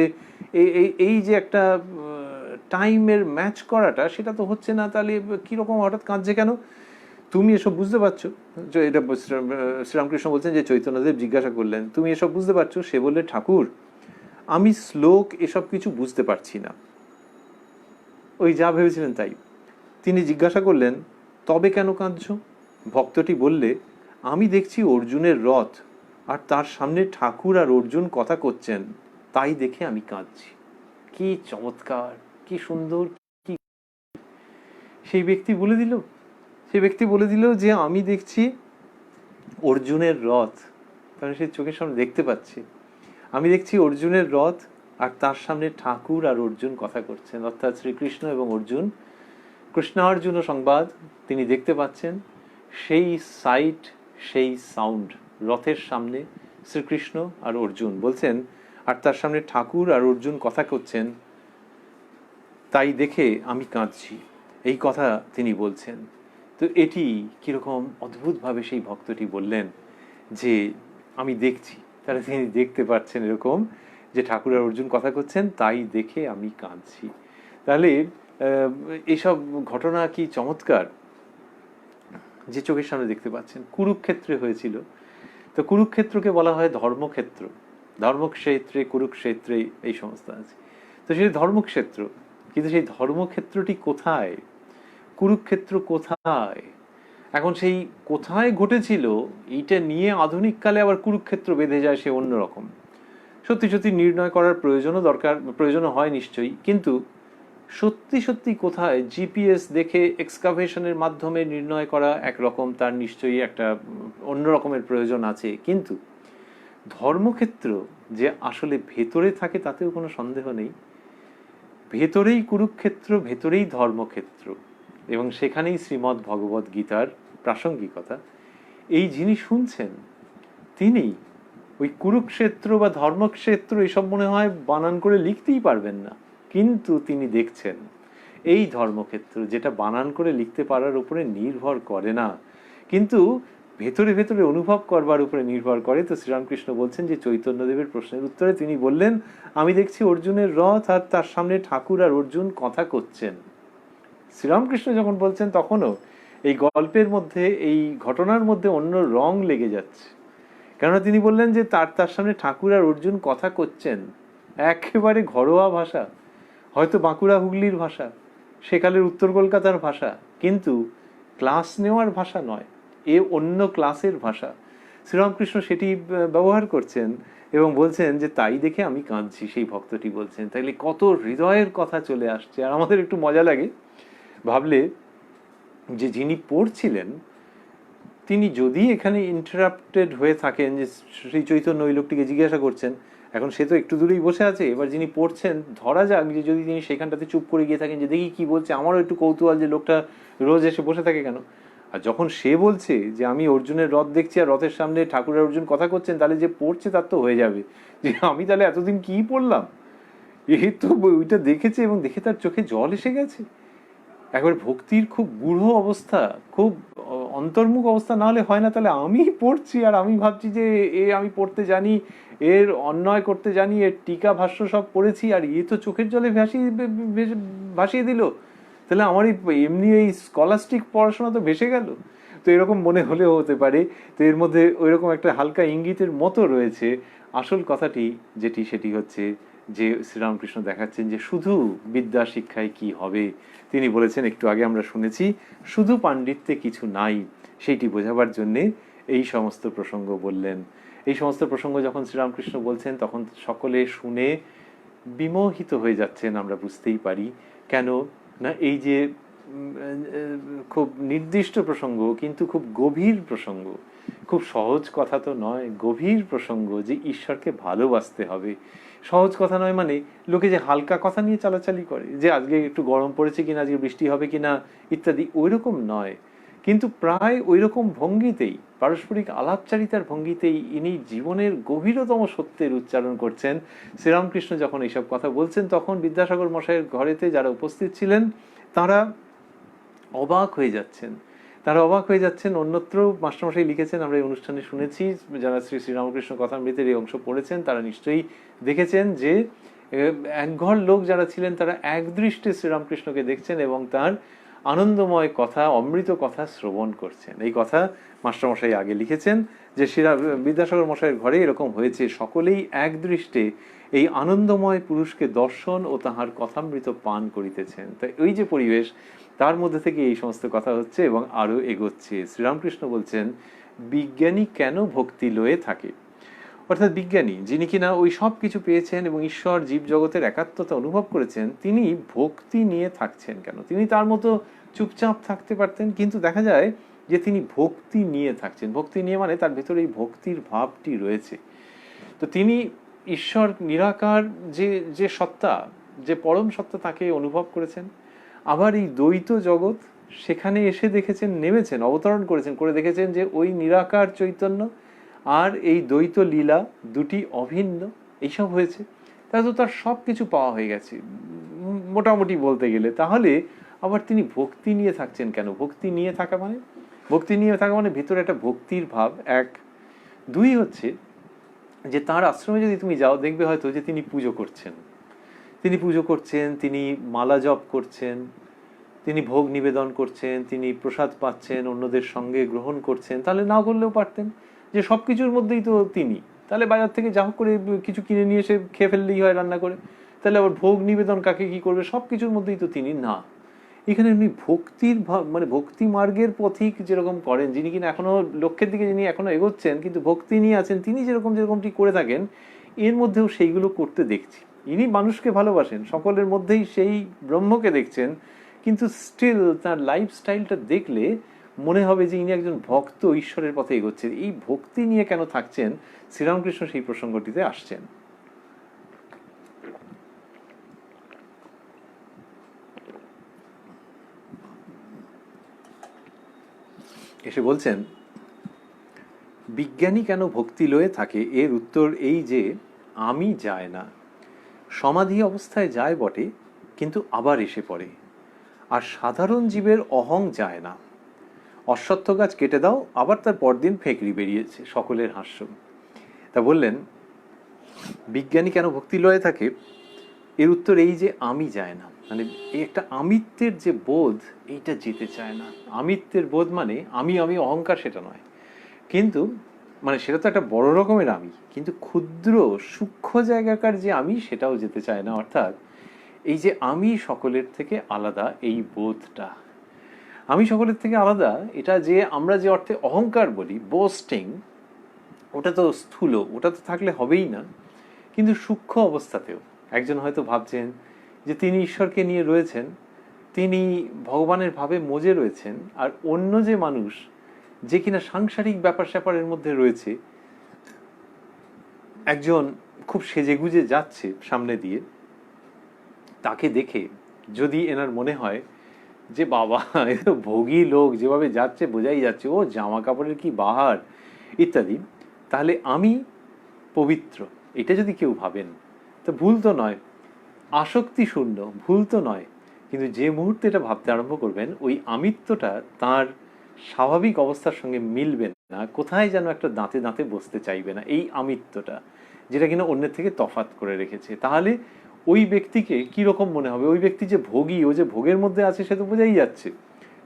এই যে একটা টাইমের ম্যাচ করাটা সেটা তো হচ্ছে না, তাহলে কিরকম হঠাৎ কাঁদছে কেন? তুমি এসব বুঝতে পারছো? এটা শ্রীরামকৃষ্ণ বলছেন যে চৈতন্যদেব জিজ্ঞাসা করলেন, তুমি এসব বুঝতে পারছো? সে বললে, ঠাকুর, আমি শ্লোক এসব কিছু বুঝতে পারছি না। ওই যা ভেবেছিলেন তাই। তিনি জিজ্ঞাসা করলেন, তবে কেন কাঁদছো? ভক্তটি বললে, আমি দেখছি অর্জুনের রথ, আর তার সামনে ঠাকুর আর অর্জুন কথা করছেন, তাই দেখে আমি কাঁদছি। কি চমৎকার, কি সুন্দর! কি সেই ব্যক্তি বলে দিল যে আমি দেখছি অর্জুনের রথ, কারণ সে চোখের সামনে দেখতে পাচ্ছে। আমি দেখছি অর্জুনের রথ, আর তার সামনে ঠাকুর আর অর্জুন কথা করছেন, অর্থাৎ শ্রীকৃষ্ণ এবং অর্জুন, কৃষ্ণার্জুন সংবাদ তিনি দেখতে পাচ্ছেন। সেই সাইট, সেই সাউন্ড, রথের সামনে শ্রীকৃষ্ণ আর অর্জুন বলছেন, আর তার সামনে ঠাকুর আর অর্জুন কথা করছেন, তাই দেখে আমি কাঁদছি, এই কথা তিনি বলছেন। তো এটি কিরকম অদ্ভুতভাবে সেই ভক্তটি বললেন যে আমি দেখছি, তারা তিনি দেখতে পাচ্ছেন এরকম যে ঠাকুর আর অর্জুন কথা করছেন, তাই দেখে আমি কাঁদছি। তাহলে এইসব ঘটনা কি চমৎকার, যে চোখের সামনে দেখতে পাচ্ছেন। কুরুক্ষেত্রে হয়েছিল, তো কুরুক্ষেত্রকে বলা হয় ধর্মক্ষেত্র, ধর্মক্ষেত্রে, কুরুক্ষেত্রে এই সমস্ত আছে। তো সেই ধর্মক্ষেত্র, কিন্তু সেই ধর্মক্ষেত্রটি কোথায়? কুরুক্ষেত্র কোথায়? এখন সেই কোথায় ঘটেছিল এইটা নিয়ে আধুনিক কালে আবার কুরুক্ষেত্র বেঁধে যায়, সে অন্যরকম। সত্যি সত্যি নির্ণয় করার প্রয়োজনও হয় নিশ্চয়ই, কিন্তু সত্যি সত্যি কোথায় জিপিএস দেখে এক্সকাভেশনের মাধ্যমে নির্ণয় করা একরকম, তার নিশ্চয়ই একটা অন্য রকমের প্রয়োজন আছে। কিন্তু ধর্মক্ষেত্র যে আসলে ভেতরে থাকে তাতেও কোনো সন্দেহ নেই। ভেতরেই কুরুক্ষেত্র, ভেতরেই ধর্মক্ষেত্র, এবং সেখানেই শ্রীমদ্ ভগবদ গীতার প্রাসঙ্গিকতা। এই যিনি শুনছেন তিনি ওই কুরুক্ষেত্র বা ধর্মক্ষেত্র এসব মনে হয় বানান করে লিখতেই পারবেন না, কিন্তু তিনি দেখছেন এই ধর্মক্ষেত্র, যেটা বানান করে লিখতে পারার উপরে নির্ভর করে না, কিন্তু ভেতরে ভেতরে অনুভব করবার উপরে নির্ভর করে। তো শ্রীরামকৃষ্ণ বলছেন যে চৈতন্যদেবের প্রশ্নের উত্তরে তিনি বললেন, আমি দেখছি অর্জুনের রথ, আর তার সামনে ঠাকুর আর অর্জুন কথা করছেন। শ্রীরামকৃষ্ণ যখন বলছেন তখনও এই গল্পের মধ্যে, এই ঘটনার মধ্যে অন্য রং লেগে যাচ্ছে, কেননা তিনি বললেন যে তার সামনে ঠাকুর আর অর্জুন কথা করছেন। একেবারে ঘরোয়া ভাষা, হয়তো বাঁকুড়া হুগলির ভাষা, সেকালের উত্তর কলকাতার ভাষা, কিন্তু ক্লাস নেওয়ার ভাষা নয়, এ অন্য ক্লাসের ভাষা। শ্রীরামকৃষ্ণ সেটি ব্যবহার করছেন এবং বলছেন যে তাই দেখে আমি কাঁদছি, সেই ভক্তটি বলছেন। তাইলে কত হৃদয়ের কথা চলে আসছে। আর আমাদের একটু মজা লাগে, ভাবলে যে যিনি পড়ছিলেন তিনি যদি এখানে ইন্টারাপ্টেড হয়ে থাকেন, যে শ্রী চৈতন্য ওই লোকটিকে জিজ্ঞাসা করছেন, এখন সে তো একটু দূরেই বসে আছে, এবার যিনি পড়ছেন ধরা যাক যে যদি তিনি সেখানটাতে চুপ করে গিয়ে থাকেন যে দেখি কি বলছে, আমারও একটু কৌতূহল যে লোকটা রোজ এসে বসে থাকে কেন। আর যখন সে বলছে যে আমি অর্জুনের রথ দেখছি আর রথের সামনে ঠাকুরের অর্জুন কথা করছেন, তাহলে যে পড়ছে তার তো হয়ে যাবে যে আমি তাহলে এতদিন কি পড়লাম। এই তো ওইটা দেখেছে এবং দেখে তার চোখে জল এসে গেছে। একবার ভক্তির খুব গূঢ় অবস্থা, খুব অন্তর্মুখ অবস্থা না হলে হয় না। তাহলে আমি পড়ছি আর আমি ভাবছি যে আমি পড়তে জানি, এর অন্যায় করতে জানি, এর টিকা ভাষ্য সব পড়েছি, আর তো চোখের জলে ভাসিয়ে দিল, তাহলে আমার এমনি এই স্কলাস্টিক পড়াশোনা তো ভেসে গেল। তো এরকম মনে হলেও হতে পারে। তো এর মধ্যে ওইরকম একটা হালকা ইঙ্গিতের মতো রয়েছে। আসল কথাটি সেটি হচ্ছে যে শ্রীরামকৃষ্ণ দেখাচ্ছেন যে শুধু বিদ্যা শিক্ষায় কি হবে। তিনি বলেছেন, একটু আগে আমরা শুনেছি, শুধু পাণ্ডিত্যে কিছু নাই, সেইটি বোঝাবার জন্যে এই সমস্ত প্রসঙ্গ বললেন। এই সমস্ত প্রসঙ্গ যখন শ্রীরামকৃষ্ণ বলছেন তখন সকলে শুনে বিমোহিত হয়ে যাচ্ছেন, আমরা বুঝতেই পারি। কেন না, এই যে খুব নির্দিষ্ট প্রসঙ্গ কিন্তু খুব গভীর প্রসঙ্গ, খুব সহজ কথা তো নয়, গভীর প্রসঙ্গ যে ঈশ্বরকে ভালোবাসতে হবে। সহজ কথা নয় মানে লোকে যে হালকা কথা নিয়ে চালাচালি করে, যে আজকে একটু গরম পড়েছে কিনা, আজকে বৃষ্টি হবে কিনা ইত্যাদি, ওইরকম নয়। কিন্তু প্রায় ওইরকম ভঙ্গিতেই, পারস্পরিক আলাপচারিতার ভঙ্গিতেই ইনি জীবনের গভীরতম সত্যের উচ্চারণ করছেন। শ্রীরামকৃষ্ণ যখন এইসব কথা বলছেন তখন বিদ্যাসাগর মশাইয়ের ঘরেতে যারা উপস্থিত ছিলেন তারা অবাক হয়ে যাচ্ছেন। অন্যত্র মাস্টারমশাই লিখেছেন, আমরা এই অনুষ্ঠানে শুনেছি, যারা শ্রী শ্রীরামকৃষ্ণ কথামৃতের এই অংশ পড়েছেন তারা নিশ্চয়ই দেখেছেন যে একঘর লোক যারা ছিলেন তারা একদৃষ্টে শ্রীরামকৃষ্ণকে দেখছেন এবং তার আনন্দময় কথা, অমৃত কথা শ্রবণ করছেন। এই কথা মাস্টারমশাই আগে লিখেছেন যে বিদ্যাসাগর মশাইয়ের ঘরে এরকম হয়েছে, সকলেই একদৃষ্টে এই আনন্দময় পুরুষকে দর্শন ও তাহার কথামৃত পান করিতেছেন। তাই ওই যে পরিবেশ, তার মধ্যে থেকে এই সমস্ত কথা হচ্ছে এবং আরো এগোচ্ছে। শ্রীরামকৃষ্ণ বলছেন, বিজ্ঞানী কেন ভক্তি লয়ে থাকে, অর্থাৎ বিজ্ঞানী যিনি কিনা ওই সব কিছু পেয়েছেন এবং ঈশ্বর জীব জগতের একাত্মতা অনুভব করেছেন, তিনি ভক্তি নিয়ে থাকছেন কেন। তিনি তার মতো চুপচাপ থাকতে পারতেন, কিন্তু দেখা যায় যে তিনি ভক্তি নিয়ে থাকছেন। ভক্তি নিয়ে মানে তার ভেতরে এই ভক্তির ভাবটি রয়েছে। তো তিনি ঈশ্বর নিরাকার যে সত্তা, যে পরম সত্তা, তাকে অনুভব করেছেন। আবার এই দ্বৈত জগৎ, সেখানে এসে দেখেছেন, নেমেছেন, অবতরণ করেছেন, করে দেখেছেন যে ওই নিরাকার চৈতন্য আর এই দ্বৈত লীলা দুটি অভিন্ন। এইসব হয়েছে, তাহলে তো তার সব কিছু পাওয়া হয়ে গেছে মোটামুটি বলতে গেলে। তাহলে আবার তিনি ভক্তি নিয়ে থাকছেন কেন? ভক্তি নিয়ে থাকা মানে ভেতরে একটা ভক্তির ভাব, এক। দুই হচ্ছে যে তার আশ্রমে যদি তুমি যাও দেখবে হয়তো যে তিনি পুজো করছেন, তিনি মালা জপ করছেন, তিনি ভোগ নিবেদন করছেন, তিনি প্রসাদ পাচ্ছেন, অন্যদের সঙ্গে গ্রহণ করছেন। তাহলে না করলেও পারতেন যে সবকিছুর মধ্যেই তো তিনি, তাহলে বাজার থেকে যা হোক করে কিছু কিনে নিয়ে এসে খেয়ে ফেললেই হয় রান্না করে। তাহলে আবার ভোগ নিবেদন কাকে কি করবে, সবকিছুর মধ্যেই তো তিনি। না, এখানে উনি ভক্তির মানে ভক্তি মার্গের পথিক যেরকম করেন, যিনি কিনা এখনো লক্ষ্যের দিকে যিনি এখনো এগোচ্ছেন কিন্তু ভক্তি নিয়ে আছেন, তিনি যেরকমটি করে থাকেন এর মধ্যেও সেইগুলো করতে দেখছি। ইনি মানুষকে ভালোবাসেন, সকলের মধ্যেই সেই ব্রহ্মকে দেখছেন, কিন্তু স্টিল তার লাইফস্টাইলটা দেখলে মনে হবে যে ইনি একজন ভক্ত, ঈশ্বরের পথে এগোচ্ছেন। এই ভক্তি নিয়ে কেন থাকছেন, শ্রীরামকৃষ্ণ সেই প্রসঙ্গটিতে আসছেন। এসে বলছেন, বিজ্ঞানী কেন ভক্তি লয়ে থাকে, এর উত্তর এই যে আমি যায় না। সমাধি অবস্থায় যায় বটে, কিন্তু আবার এসে পড়ে। আর সাধারণ জীবের অহং যায় না। অশ্বত্থ গাছ কেটে দাও, আবার তার পরদিন ফেকড়ি বেরিয়েছে, সকলের হাস্য। তা বললেন, বিজ্ঞানী কেন ভক্তি লয়ে থাকে, এর উত্তর এই যে আমি যায় না। মানে এই একটা আমিত্বের যে বোধ, এইটা যেতে চায় না। আমিত্বের বোধ মানে আমি অহংকার, সেটা নয়, কিন্তু মানে সেটা তো একটা বড় রকমের আমি, কিন্তু ক্ষুদ্র সূক্ষ্ম জায়গাকার যে আমি, সেটাও যেতে চায় না। অর্থাৎ এই যে আমি সকলের থেকে আলাদা, এই বোধটা, আমি সকলের থেকে আলাদা, এটা যে আমরা যে অর্থে অহংকার বলি, বোস্টিং, ওটা তো স্থূল, ওটা তো থাকলে হবেই না। কিন্তু সূক্ষ্ম অবস্থাতেও একজন হয়তো ভাবছেন যে তিনি ঈশ্বরকে নিয়ে রয়েছেন, তিনি ভগবানের ভাবে মজে রয়েছেন, আর অন্য যে মানুষ যে কিনা সাংসারিক ব্যাপার স্যাপারের মধ্যে রয়েছে, একজন খুব সেজেগুজে যাচ্ছে সামনে দিয়ে, তাকে দেখে যদি এনার মনে হয় যে বাবা এ তো ভোগী লোক, যেভাবে যাচ্ছে বোঝাই যাচ্ছে ও জামা কাপড়ের কি বাহার ইত্যাদি, তাহলে আমি পবিত্র, এটা যদি কেউ ভাবেন তো ভুল তো নয়, আসক্তি শূন্য, ভুল তো নয়। কিন্তু যে মুহূর্তে এটা ভাবতে আরম্ভ করবেন, ওই আমিত্বটা তার স্বাভাবিক অবস্থার সঙ্গে মিলবে না, কোথায় যেন একটা দাঁতে দাঁতে বসতে চাইবে না, এই আমিত্বটা যেটা কিনা অন্যের থেকে তফাৎ করে রেখেছে, তাহলে ওই ব্যক্তিকে কীরকম মনে হবে? ওই ব্যক্তি যে ভোগী, ও যে ভোগের মধ্যে আছে সে তো বোঝাই যাচ্ছে,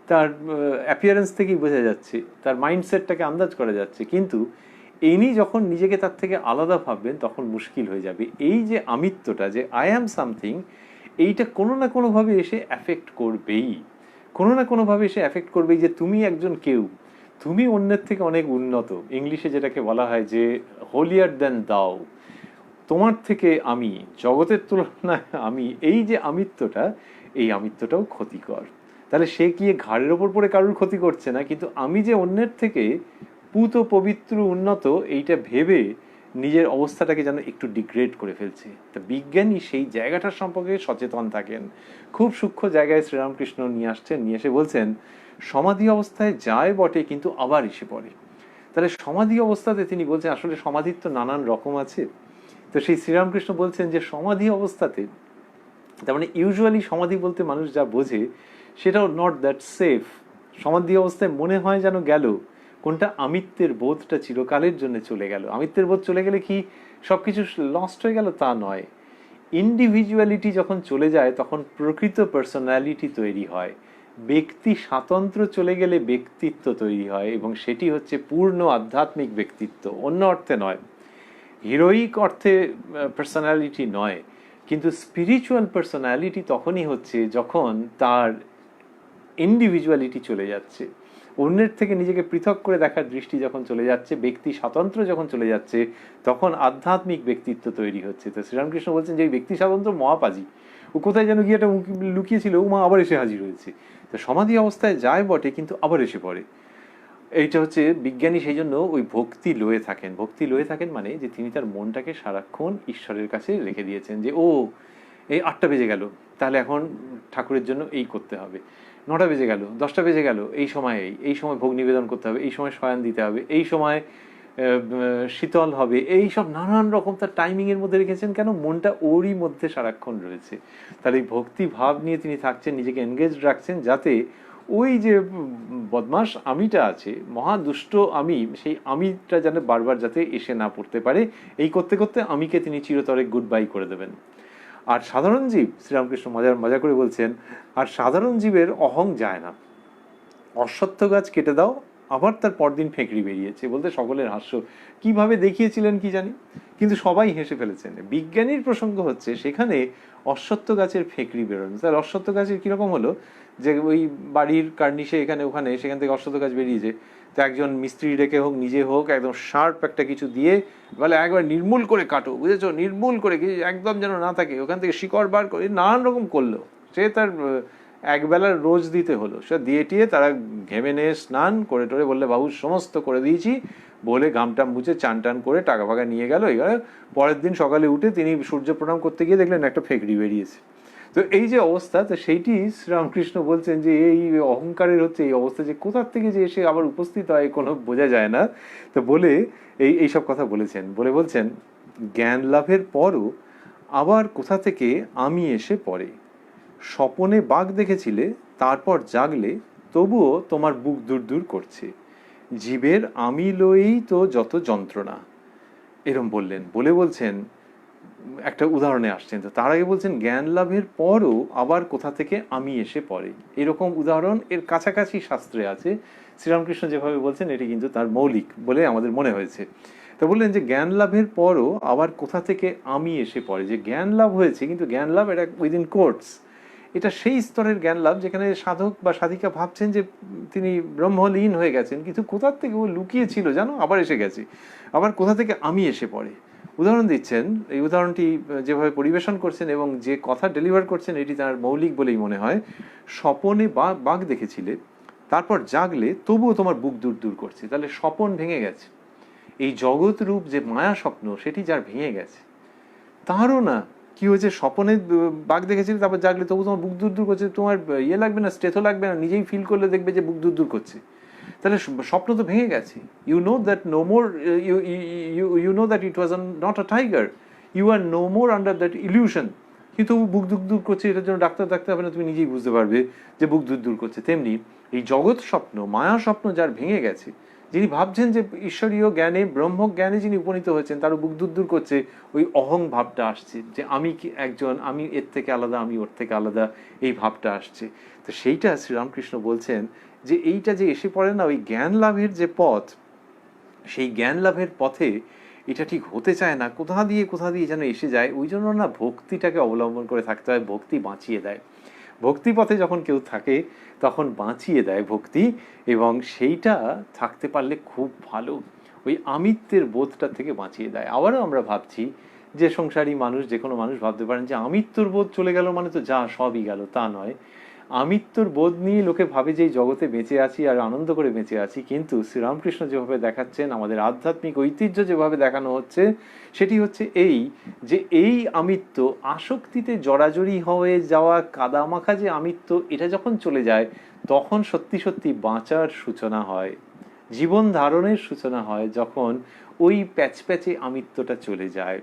তার অ্যাপিয়ারেন্স থেকেই বোঝা যাচ্ছে, তার মাইন্ডসেটটাকে আন্দাজ করা যাচ্ছে। কিন্তু ইনি যখন নিজেকে তার থেকে আলাদা ভাববেন তখন মুশকিল হয়ে যাবে। এই যে আমিত্বটা, যে আই অ্যাম সামথিং, এইটা কোনো না কোনোভাবে এসে অ্যাফেক্ট করবেই, কোনো না কোনোভাবে এসে অ্যাফেক্ট করবেই, যে তুমি একজন কেউ, তুমি অন্যের থেকে অনেক উন্নত, ইংলিশে যেটাকে বলা হয় যে হোলিয়ার দ্যান দাও, তোমার থেকে আমি, জগতের তুলনায় আমি, এই যে আমিত্বটা, এই আমিত্বটাও ক্ষতিকর। তাহলে সে কি ঘাড়ের ওপর পড়ে কারুর ক্ষতি করছে না, কিন্তু আমি যে অন্যের থেকে পুত পবিত্র উন্নত, এইটা ভেবে নিজের অবস্থাটাকে যেন একটু ডিগ্রেড করে ফেলছে। তা বিজ্ঞানী সেই জায়গাটার সম্পর্কে সচেতন থাকেন। খুব সূক্ষ্ম জায়গায় শ্রীরামকৃষ্ণ নিয়ে আসছেন, নিয়ে এসে বলছেন সমাধি অবস্থায় যায় বটে কিন্তু আবার এসে পড়ে। তাহলে সমাধি অবস্থাতে তিনি বলছেন, আসলে সমাধির তো নানান রকম আছে, তো সেই শ্রীরামকৃষ্ণ বলছেন যে সমাধি অবস্থাতে, তার মানে ইউজুয়ালি সমাধি বলতে মানুষ যা বোঝে সেটাও নট দ্যাট সেফ। সমাধি অবস্থায় মনে হয় যেন গেল কোনটা আমিত্বের বোধটা চিরকালের জন্য চলে গেল। আমিত্বের বোধ চলে গেলে কি সবকিছু লস্ট হয়ে গেল? তা নয়। ইন্ডিভিজুয়ালিটি যখন চলে যায় তখন প্রকৃত পার্সোনালিটি তৈরি হয়। ব্যক্তি স্বাতন্ত্র্য চলে গেলে ব্যক্তিত্ব তৈরি হয়, এবং সেটি হচ্ছে পূর্ণ আধ্যাত্মিক ব্যক্তিত্ব, অন্য অর্থে নয়, হিরোইক অর্থে পার্সোনালিটি নয়। কিন্তু স্পিরিচুয়াল পার্সোনালিটি তখনই হচ্ছে যখন তার ইন্ডিভিজুয়ালিটি চলে যাচ্ছে, অন্যের থেকে নিজেকে পৃথক করে দেখার দৃষ্টি যখন চলে যাচ্ছে, ব্যক্তি স্বাতন্ত্র্য যখন চলে যাচ্ছে, তখন আধ্যাত্মিক ব্যক্তিত্ব তৈরি হচ্ছে। তো শ্রীরামকৃষ্ণ বলছেন যে এই ব্যক্তি স্বাতন্ত্র্য মহাপাজি, ও কোথায় যেন গিয়ে একটা লুকিয়েছিল, ও মা আবার এসে হাজির হয়েছে। তো সমাধি অবস্থায় যায় বটে কিন্তু আবার এসে পড়ে। এইটা হচ্ছে বিজ্ঞানী সেই জন্য ওই ভক্তি লয়ে থাকেন। ভক্তি লয়ে থাকেন মানে যে তিনি তার মনটাকে সারাক্ষণ ঈশ্বরের কাছে রেখে দিয়েছেন, যে ও এই 8টা বেজে গেল, তাহলে এখন ঠাকুরের জন্য এই করতে হবে, 9টা বেজে গেল, 10টা বেজে গেল, এই সময় এই সময় ভোগ নিবেদন করতে হবে, এই সময় শয়ান দিতে হবে, এই সময় শীতল হবে, এই সব নানান রকম তার টাইমিংয়ের মধ্যে রেখেছেন। কেন? মনটা ওরই মধ্যে সারাক্ষণ রয়েছে। তাহলে এই ভক্তি ভাব নিয়ে তিনি থাকছেন, নিজেকে এনগেজ রাখছেন, যাতে ওই যে বদমাস আমিটা আছে, মহাদুষ্ট আমি, সেই আমিটা যেন বারবার যাতে এসে না পড়তে পারে। এই করতে করতে আমিকে তিনি চিরতরে গুড বাই করে দেবেন। আর সাধারণ জীব, শ্রীরামকৃষ্ণ মজা করে বলছেন, আর সাধারণ জীবের অহং যায় না। অশ্বত্থ গাছ কেটে দাও, আবার তার পরদিন ফেঁকড়ি বেরিয়েছে, বলতে সকলের হাস্য। কিভাবে দেখিয়েছিলেন কি জানি, কিন্তু সবাই হেসে ফেলেছেন। বিজ্ঞানীর প্রসঙ্গ হচ্ছে সেখানে অশ্বত্থ গাছের ফেঁকড়ি বেরোনো। তাহলে অশ্বত্থ গাছের কিরকম হলো, যে ওই বাড়ির কার্নিশে এখানে ওখানে সেখান থেকে অশ্বত্থ গাছ বেরিয়েছে, তো একজন মিস্ত্রি ডেকে হোক, নিজে হোক, একদম শার্প একটা কিছু দিয়ে বলে একবার নির্মূল করে কাটো, বুঝেছো, নির্মূল করে, একদম যেন না থাকে, ওখান থেকে শিকড় বার করে নানান রকম করলো। সে তার একবেলার রোজ দিতে হলো, সে দিয়ে টিয়ে তারা ঘেমে নিয়ে স্নান করে টোরে বললে বাবু সমস্ত করে দিয়েছি বলে ঘামটাম মুছে চান টান করে টাকা ফাঁকা নিয়ে গেল। এবারে পরের দিন সকালে উঠে তিনি সূর্য প্রণাম করতে গিয়ে দেখলেন একটা ফেঁকড়ি বেরিয়েছে। তো এই যে অবস্থা, তো সেইটি শ্রীরামকৃষ্ণ বলছেন যে এই অহংকারের হচ্ছে এই অবস্থা, যে কোথার থেকে যে এসে আবার উপস্থিত হয় কোনো বোঝা যায় না। তো বলে এইসব কথা বলেছেন, বলছেন জ্ঞান লাভের পরও আবার কোথা থেকে আমি এসে পড়ে। স্বপনে বাঘ দেখেছিলে, তারপর জাগলে তবুও তোমার বুক দূর দূর করছে, জীবের আমি লয়েই তো যত যন্ত্রণা। এরম বললেন, বলছেন একটা উদাহরণে আসছেন। তো তার আগে বলছেন জ্ঞান লাভের পরও আবার কোথা থেকে আমি এসে পড়ে। এরকম উদাহরণ এর কাছাকাছি শাস্ত্রে আছে। শ্রীরামকৃষ্ণ যেভাবে বলছেন এটি কিন্তু তার মৌলিক বলে আমাদের মনে হয়েছে। তো বললেন যে জ্ঞান লাভের পরও আবার কোথা থেকে আমি এসে পড়ে, যে জ্ঞান লাভ হয়েছে, কিন্তু জ্ঞান লাভ এটা উইদিন কোর্টস, এটা সেই স্তরের জ্ঞান লাভ যেখানে সাধক বা সাধিকা ভাবছেন যে তিনি ব্রহ্মলীন হয়ে গেছেন, কিন্তু কোথার থেকে ও লুকিয়ে ছিল জানো, আবার এসে গেছে। আবার কোথা থেকে আমি এসে পড়ে, উদাহরণ দিচ্ছেন, এই উদাহরণটি যেভাবে পরিবেশন করছেন এবং যে কথা ডেলিভার করছেন এটি তার মৌলিক বলেই মনে হয়। স্বপনে বাঘ দেখেছিলে, তারপর জাগলে তবুও তোমার বুক দূর দূর করছে। তাহলে স্বপন ভেঙে গেছে, এই জগৎ রূপ যে মায়া স্বপ্ন সেটি যার ভেঙে গেছে, তারও না কি হয়েছে, স্বপনে বাঘ দেখেছিলে তারপর জাগলে তবু তোমার বুক দূর দূর করছে, তোমার ইয়ে লাগবে না, স্টেথো লাগবে না, নিজেই ফিল করলে দেখবে যে বুক দূর দূর করছে। তাহলে স্বপ্ন তো ভেঙে গেছে। You know that no more, you know that it was not a tiger, you are no more under that illusion. কিন্তু বুক দূর দূর করছে, এটার জন্য ডাক্তার ডাকতে হবে না, তুমি নিজেই বুঝতে পারবে যে বুক দূর দূর করছে। তেমনি এই জগৎ স্বপ্ন, মায়া স্বপ্ন যার ভেঙে গেছে, যিনি ভাবছেন যে ঈশ্বরীয় জ্ঞানে, ব্রহ্মজ্ঞানে যিনি উপনীত হয়েছেন, তারও বুক দূর দূর করছে, ওই অহং ভাবটা আসছে যে আমি কি একজন, আমি এর থেকে আলাদা, আমি ওর থেকে আলাদা, এই ভাবটা আসছে। তো সেইটা শ্রীরামকৃষ্ণ বলছেন যে এইটা যে এসে পড়ে না ওই জ্ঞান লাভের যে পথ, সেই জ্ঞান লাভের পথে এটা ঠিক হতে চায় না, কোথা দিয়ে যেন এসে যায়। ওই জন্য না ভক্তিটাকে অবলম্বন করে থাকতে হয়, ভক্তি বাঁচিয়ে দেয়। ভক্তি পথে যখন কেউ থাকে তখন বাঁচিয়ে দেয় ভক্তি, এবং সেইটা থাকতে পারলে খুব ভালো, ওই আমিত্বের বোধটা থেকে বাঁচিয়ে দেয়। আবারও আমরা ভাবছি যে সংসারী মানুষ, যে কোনো মানুষ ভাবতে পারেন যে আমিত্বর বোধ চলে গেল মানে তো যা সবই গেল, তা নয়। আমিত্বর বোধ নিয়ে লোকে ভাবে যে এই জগতে বেঁচে আছি আর আনন্দ করে বেঁচে আছি, কিন্তু শ্রীরামকৃষ্ণ যেভাবে দেখাচ্ছেন, আমাদের আধ্যাত্মিক ঐতিহ্য যেভাবে দেখানো হচ্ছে, সেটি হচ্ছে এই যে এই আমিত্ব, আসক্তিতে জড়াজড়ি হয়ে যাওয়া কাদামাখা যে আমিত্ব, এটা যখন চলে যায় তখন সত্যি সত্যি বাঁচার সূচনা হয়, জীবন ধারণের সূচনা হয়, যখন ওই প্যাচপ্যাচে আমিত্বটা চলে যায়।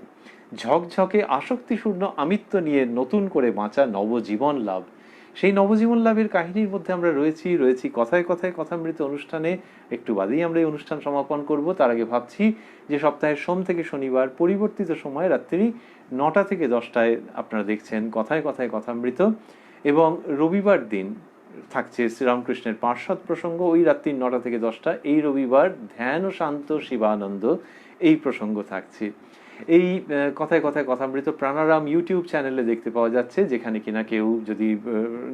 ঝকঝকে আসক্তিশূন্য আমিত্ব নিয়ে নতুন করে বাঁচা, নবজীবন লাভ, সেই নবজীবন লাভের কাহিনীর মধ্যে আমরা রয়েছি কথায় কথায় কথামৃত অনুষ্ঠানে। একটু বাদেই আমরা এই অনুষ্ঠান সমাপন করব। তার আগে ভাবছি যে সপ্তাহের সোম থেকে শনিবার পরিবর্তিত সময় রাত্রি 9টা থেকে 10টায় আপনারা দেখছেন কথায় কথায় কথামৃত, এবং রবিবার দিন থাকছে শ্রীরামকৃষ্ণের পার্শ্বদ প্রসঙ্গ, ওই রাত্রি 9টা থেকে 10টা। এই রবিবার ধ্যান ও শান্ত শিবানন্দ এই প্রসঙ্গ থাকছে। এই কথায় কথায় কথামৃত প্রাণারাম ইউটিউব চ্যানেলে দেখতে পাওয়া যাচ্ছে, যেখানে কিনা কেউ যদি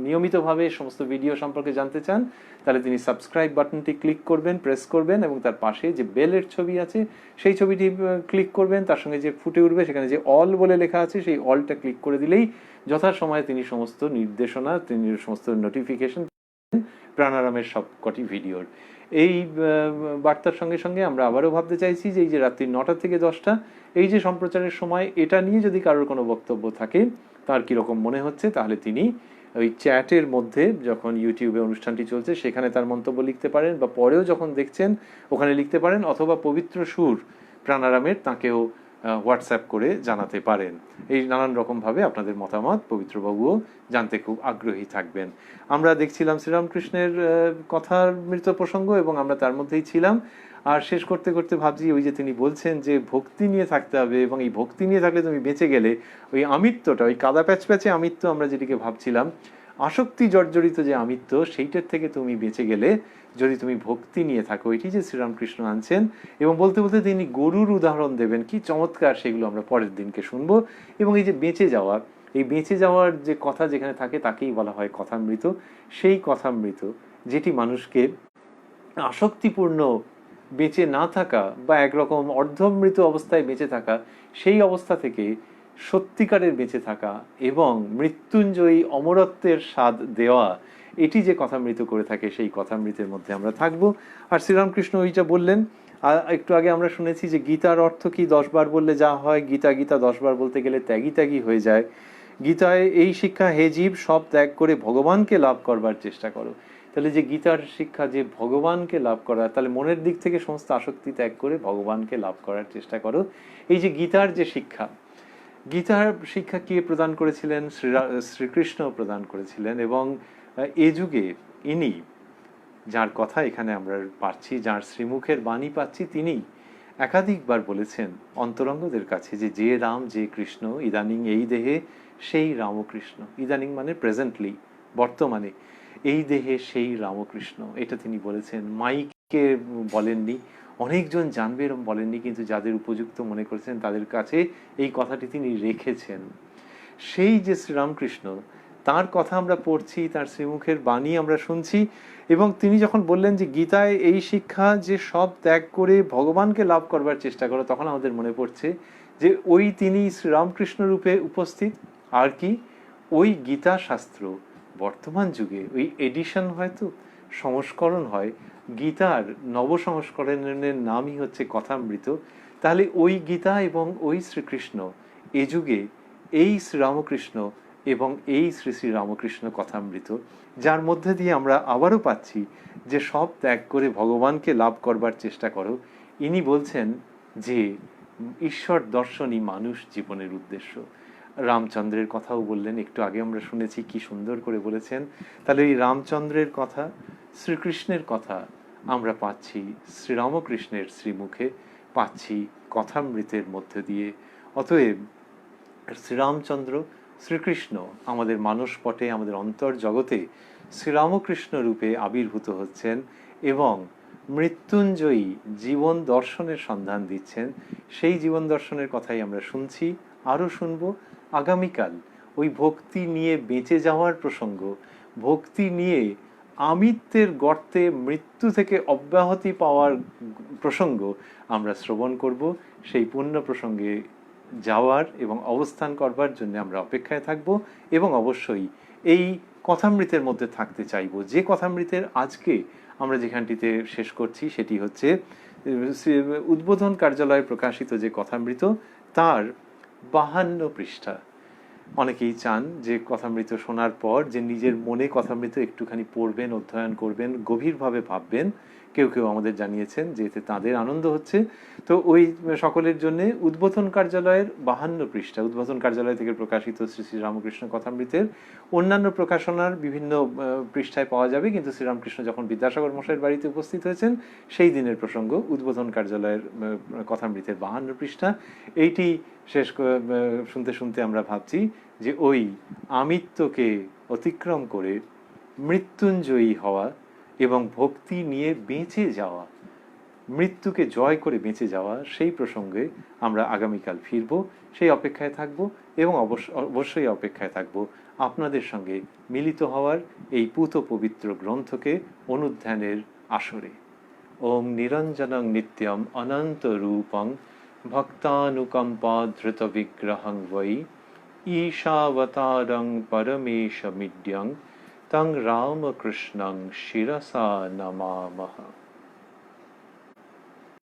নিয়মিতভাবে সমস্ত ভিডিও সম্পর্কে জানতে চান তাহলে তিনি সাবস্ক্রাইব বাটনটি ক্লিক করবেন, প্রেস করবেন, এবং তার পাশে যে বেলের ছবি আছে সেই ছবিটি ক্লিক করবেন, তার সঙ্গে যে ফুটে উঠবে সেখানে যে অল বলে লেখা আছে সেই অলটা ক্লিক করে দিলেই যথাসময়ে তিনি সমস্ত নির্দেশনা, তিনি সমস্ত নোটিফিকেশন প্রাণারামের সবকটি ভিডিওর। এই বার্তার সঙ্গে সঙ্গে আমরা আবারও ভাবতে চাইছি যে এই যে রাত্রি 9টা থেকে 10টা এই যে সম্প্রচারের সময়, এটা নিয়ে যদি কারোর কোনো বক্তব্য থাকে, তার কীরকম মনে হচ্ছে, তাহলে তিনি ওই চ্যাটের মধ্যে যখন ইউটিউবে অনুষ্ঠানটি চলছে সেখানে তার মন্তব্য লিখতে পারেন, বা পরেও যখন দেখছেন ওখানে লিখতে পারেন, অথবা পবিত্র সুর প্রাণারামের তাকেও হোয়াটসঅ্যাপ করে জানাতে পারেন। এই নানান রকমভাবে আপনাদের মতামত পবিত্রবাবুও জানতে খুব আগ্রহী থাকবেন। আমরা দেখছিলাম শ্রীরামকৃষ্ণের কথার মৃত প্রসঙ্গ, এবং আমরা তার মধ্যেই ছিলাম। আর শেষ করতে করতে ভাবছি ওই যে তিনি বলছেন যে ভক্তি নিয়ে থাকতে হবে, এবং এই ভক্তি নিয়ে থাকলে তুমি বেঁচে গেলে ওই আমিত্বটা, ওই কাদা প্যাচপ্যাচে আমিত্ব আমরা যেটিকে ভাবছিলাম, আসক্তি জর্জরিত যে আমিত্ব, সেইটার থেকে তুমি বেঁচে গেলে যদি তুমি ভক্তি নিয়ে থাকো। এটি যে শ্রীরামকৃষ্ণ আনছেন, এবং বলতে বলতে তিনি গরুর উদাহরণ দেবেন, কি চমৎকার, সেগুলো আমরা পরের দিনকে শুনবো। এবং এই যে বেঁচে যাওয়া, এই বেঁচে যাওয়ার যে কথা যেখানে থাকে তাকেই বলা হয় কথামৃত। সেই কথামৃত যেটি মানুষকে আসক্তিপূর্ণ বেঁচে না থাকা, বা একরকম অর্ধমৃত অবস্থায় বেঁচে থাকা, সেই অবস্থা থেকে সত্যিকারের বেঁচে থাকা এবং মৃত্যুঞ্জয়ী অমরত্বের স্বাদ দেওয়া, এটি যে কথামৃত করে থাকে, সেই কথামৃতের মধ্যে আমরা থাকবো। আর শ্রীরামকৃষ্ণ ওইটা বললেন, একটু আগে আমরা শুনেছি যে গীতার অর্থ কি 10 বার বললে যা হয়, গীতা 10 বার বলতে গেলে ত্যাগী ত্যাগী হয়ে যায়। গীতায় এই শিক্ষা, হে জীব, সব ত্যাগ করে ভগবানকে লাভ করবার চেষ্টা করো। তাহলে যে গীতার শিক্ষা যে ভগবানকে লাভ করা, তাহলে মনের দিক থেকে সমস্ত আসক্তি ত্যাগ করে ভগবানকে লাভ করার চেষ্টা করো। এই যে গীতার যে শিক্ষা, গীতার শিক্ষা কে প্রদান করেছিলেন? শ্রীকৃষ্ণ প্রদান করেছিলেন। এবং এ যুগে ইনি, যার কথা এখানে আমরা পাচ্ছি, যার শ্রীমুখের বাণী পাচ্ছি, তিনি একাধিকবার বলেছেন অন্তরঙ্গদের কাছে যে যে রাম যে কৃষ্ণ, ইদানিং এই দেহে সেই রামকৃষ্ণ। ইদানিং মানে প্রেজেন্টলি, বর্তমানে, এই দেহে সেই রামকৃষ্ণ, এটা তিনি বলেছেন। মাইকে বলেননি, অনেকজন জানবে এরম বলেননি, কিন্তু যাদের উপযুক্ত মনে করেছেন তাদের কাছে এই কথাটি তিনি রেখেছেন। সেই যে শ্রীরামকৃষ্ণ, তার কথা আমরা পড়ছি, তার শ্রীমুখের বাণী আমরা শুনছি, এবং তিনি যখন বললেন যে গীতায় এই শিক্ষা যে সব ত্যাগ করে ভগবানকে লাভ করবার চেষ্টা করো, তখন আমাদের মনে পড়ছে যে ওই তিনি শ্রীরামকৃষ্ণ রূপে উপস্থিত। আর কি, ওই গীতা শাস্ত্র বর্তমান যুগে ওই এডিশন হয়তো সংস্করণ হয়, গীতার নবসংস্করণের নামই হচ্ছে কথামৃত। তাহলে ওই গীতা এবং ওই শ্রীকৃষ্ণ এ যুগে এই শ্রীরামকৃষ্ণ এবং এই শ্রী শ্রী রামকৃষ্ণ কথামৃত, যার মধ্যে দিয়ে আমরা আবারও পাচ্ছি যে সব ত্যাগ করে ভগবানকে লাভ করবার চেষ্টা করো। ইনি বলছেন যে ঈশ্বর দর্শনই মানুষ জীবনের উদ্দেশ্য। রামচন্দ্রের কথাও বললেন, একটু আগে আমরা শুনেছি কি সুন্দর করে বলেছেন। তাহলে এই রামচন্দ্রের কথা, শ্রীকৃষ্ণের কথা আমরা পাচ্ছি শ্রীরামকৃষ্ণের শ্রীমুখে, পাচ্ছি কথামৃতের মধ্যে দিয়ে। অতএব শ্রীরামচন্দ্র শ্রীকৃষ্ণ আমাদের মানসপটে, আমাদের অন্তর জগতে শ্রীরামকৃষ্ণ রূপে আবির্ভূত হচ্ছেন এবং মৃত্যুঞ্জয়ী জীবন দর্শনের সন্ধান দিচ্ছেন। সেই জীবন দর্শনের কথাই আমরা শুনছি, আরও শুনব আগামীকাল। ওই ভক্তি নিয়ে বেঁচে যাওয়ার প্রসঙ্গ, ভক্তি নিয়ে আমিত্বের গর্তে মৃত্যু থেকে অব্যাহতি পাওয়ার প্রসঙ্গ আমরা শ্রবণ করব। সেই পূর্ণ প্রসঙ্গে যাওয়ার এবং অবস্থান করবার জন্য আমরা অপেক্ষায় থাকব এবং অবশ্যই এই কথামৃতের মধ্যে থাকতে চাইব। যে কথামৃতের আজকে আমরা যেখানটিতে শেষ করছি সেটি হচ্ছে উদ্বোধন কার্যালয়ে প্রকাশিত যে কথামৃত, তার 52 পৃষ্ঠা। অনেকেই চান যে কথামৃত শোনার পর যে নিজের মনে কথামৃত একটুখানি পড়বেন, অধ্যয়ন করবেন, গভীরভাবে ভাববেন। কেউ কেউ আমাদের জানিয়েছেন যে এতে তাদের আনন্দ হচ্ছে। তো ওই সকলের জন্য উদ্বোধন কার্যালয়ের 52 পৃষ্ঠা, উদ্বোধন কার্যালয় থেকে প্রকাশিত শ্রী শ্রী রামকৃষ্ণ কথামৃতের অন্যান্য প্রকাশনার বিভিন্ন পৃষ্ঠায় পাওয়া যাবে, কিন্তু শ্রীরামকৃষ্ণ যখন বিদ্যাসাগর মশাইয়ের বাড়িতে উপস্থিত হয়েছেন সেই দিনের প্রসঙ্গ উদ্বোধন কার্যালয়ের কথামৃতের 52 পৃষ্ঠা। এইটি শেষ শুনতে শুনতে আমরা ভাবছি যে ওই আমিত্বকে অতিক্রম করে মৃত্যুঞ্জয়ী হওয়া এবং ভক্তি নিয়ে বেঁচে যাওয়া, মৃত্যুকে জয় করে বেঁচে যাওয়া, সেই প্রসঙ্গে আমরা আগামীকাল ফিরব। সেই অপেক্ষায় থাকব এবং অবশ্যই অপেক্ষায় থাকব আপনাদের সঙ্গে মিলিত হওয়ার এই পূত পবিত্র গ্রন্থকে অনুধ্যানের আসরে। ওম নিরঞ্জনং নিত্যম অনন্ত রূপং ভক্তানুকম্পা ধৃত বিগ্রহং বৈ ঈশাবতারং পরমেশমিড্যং তং রামকৃষ্ণং শিরসা নমামহ।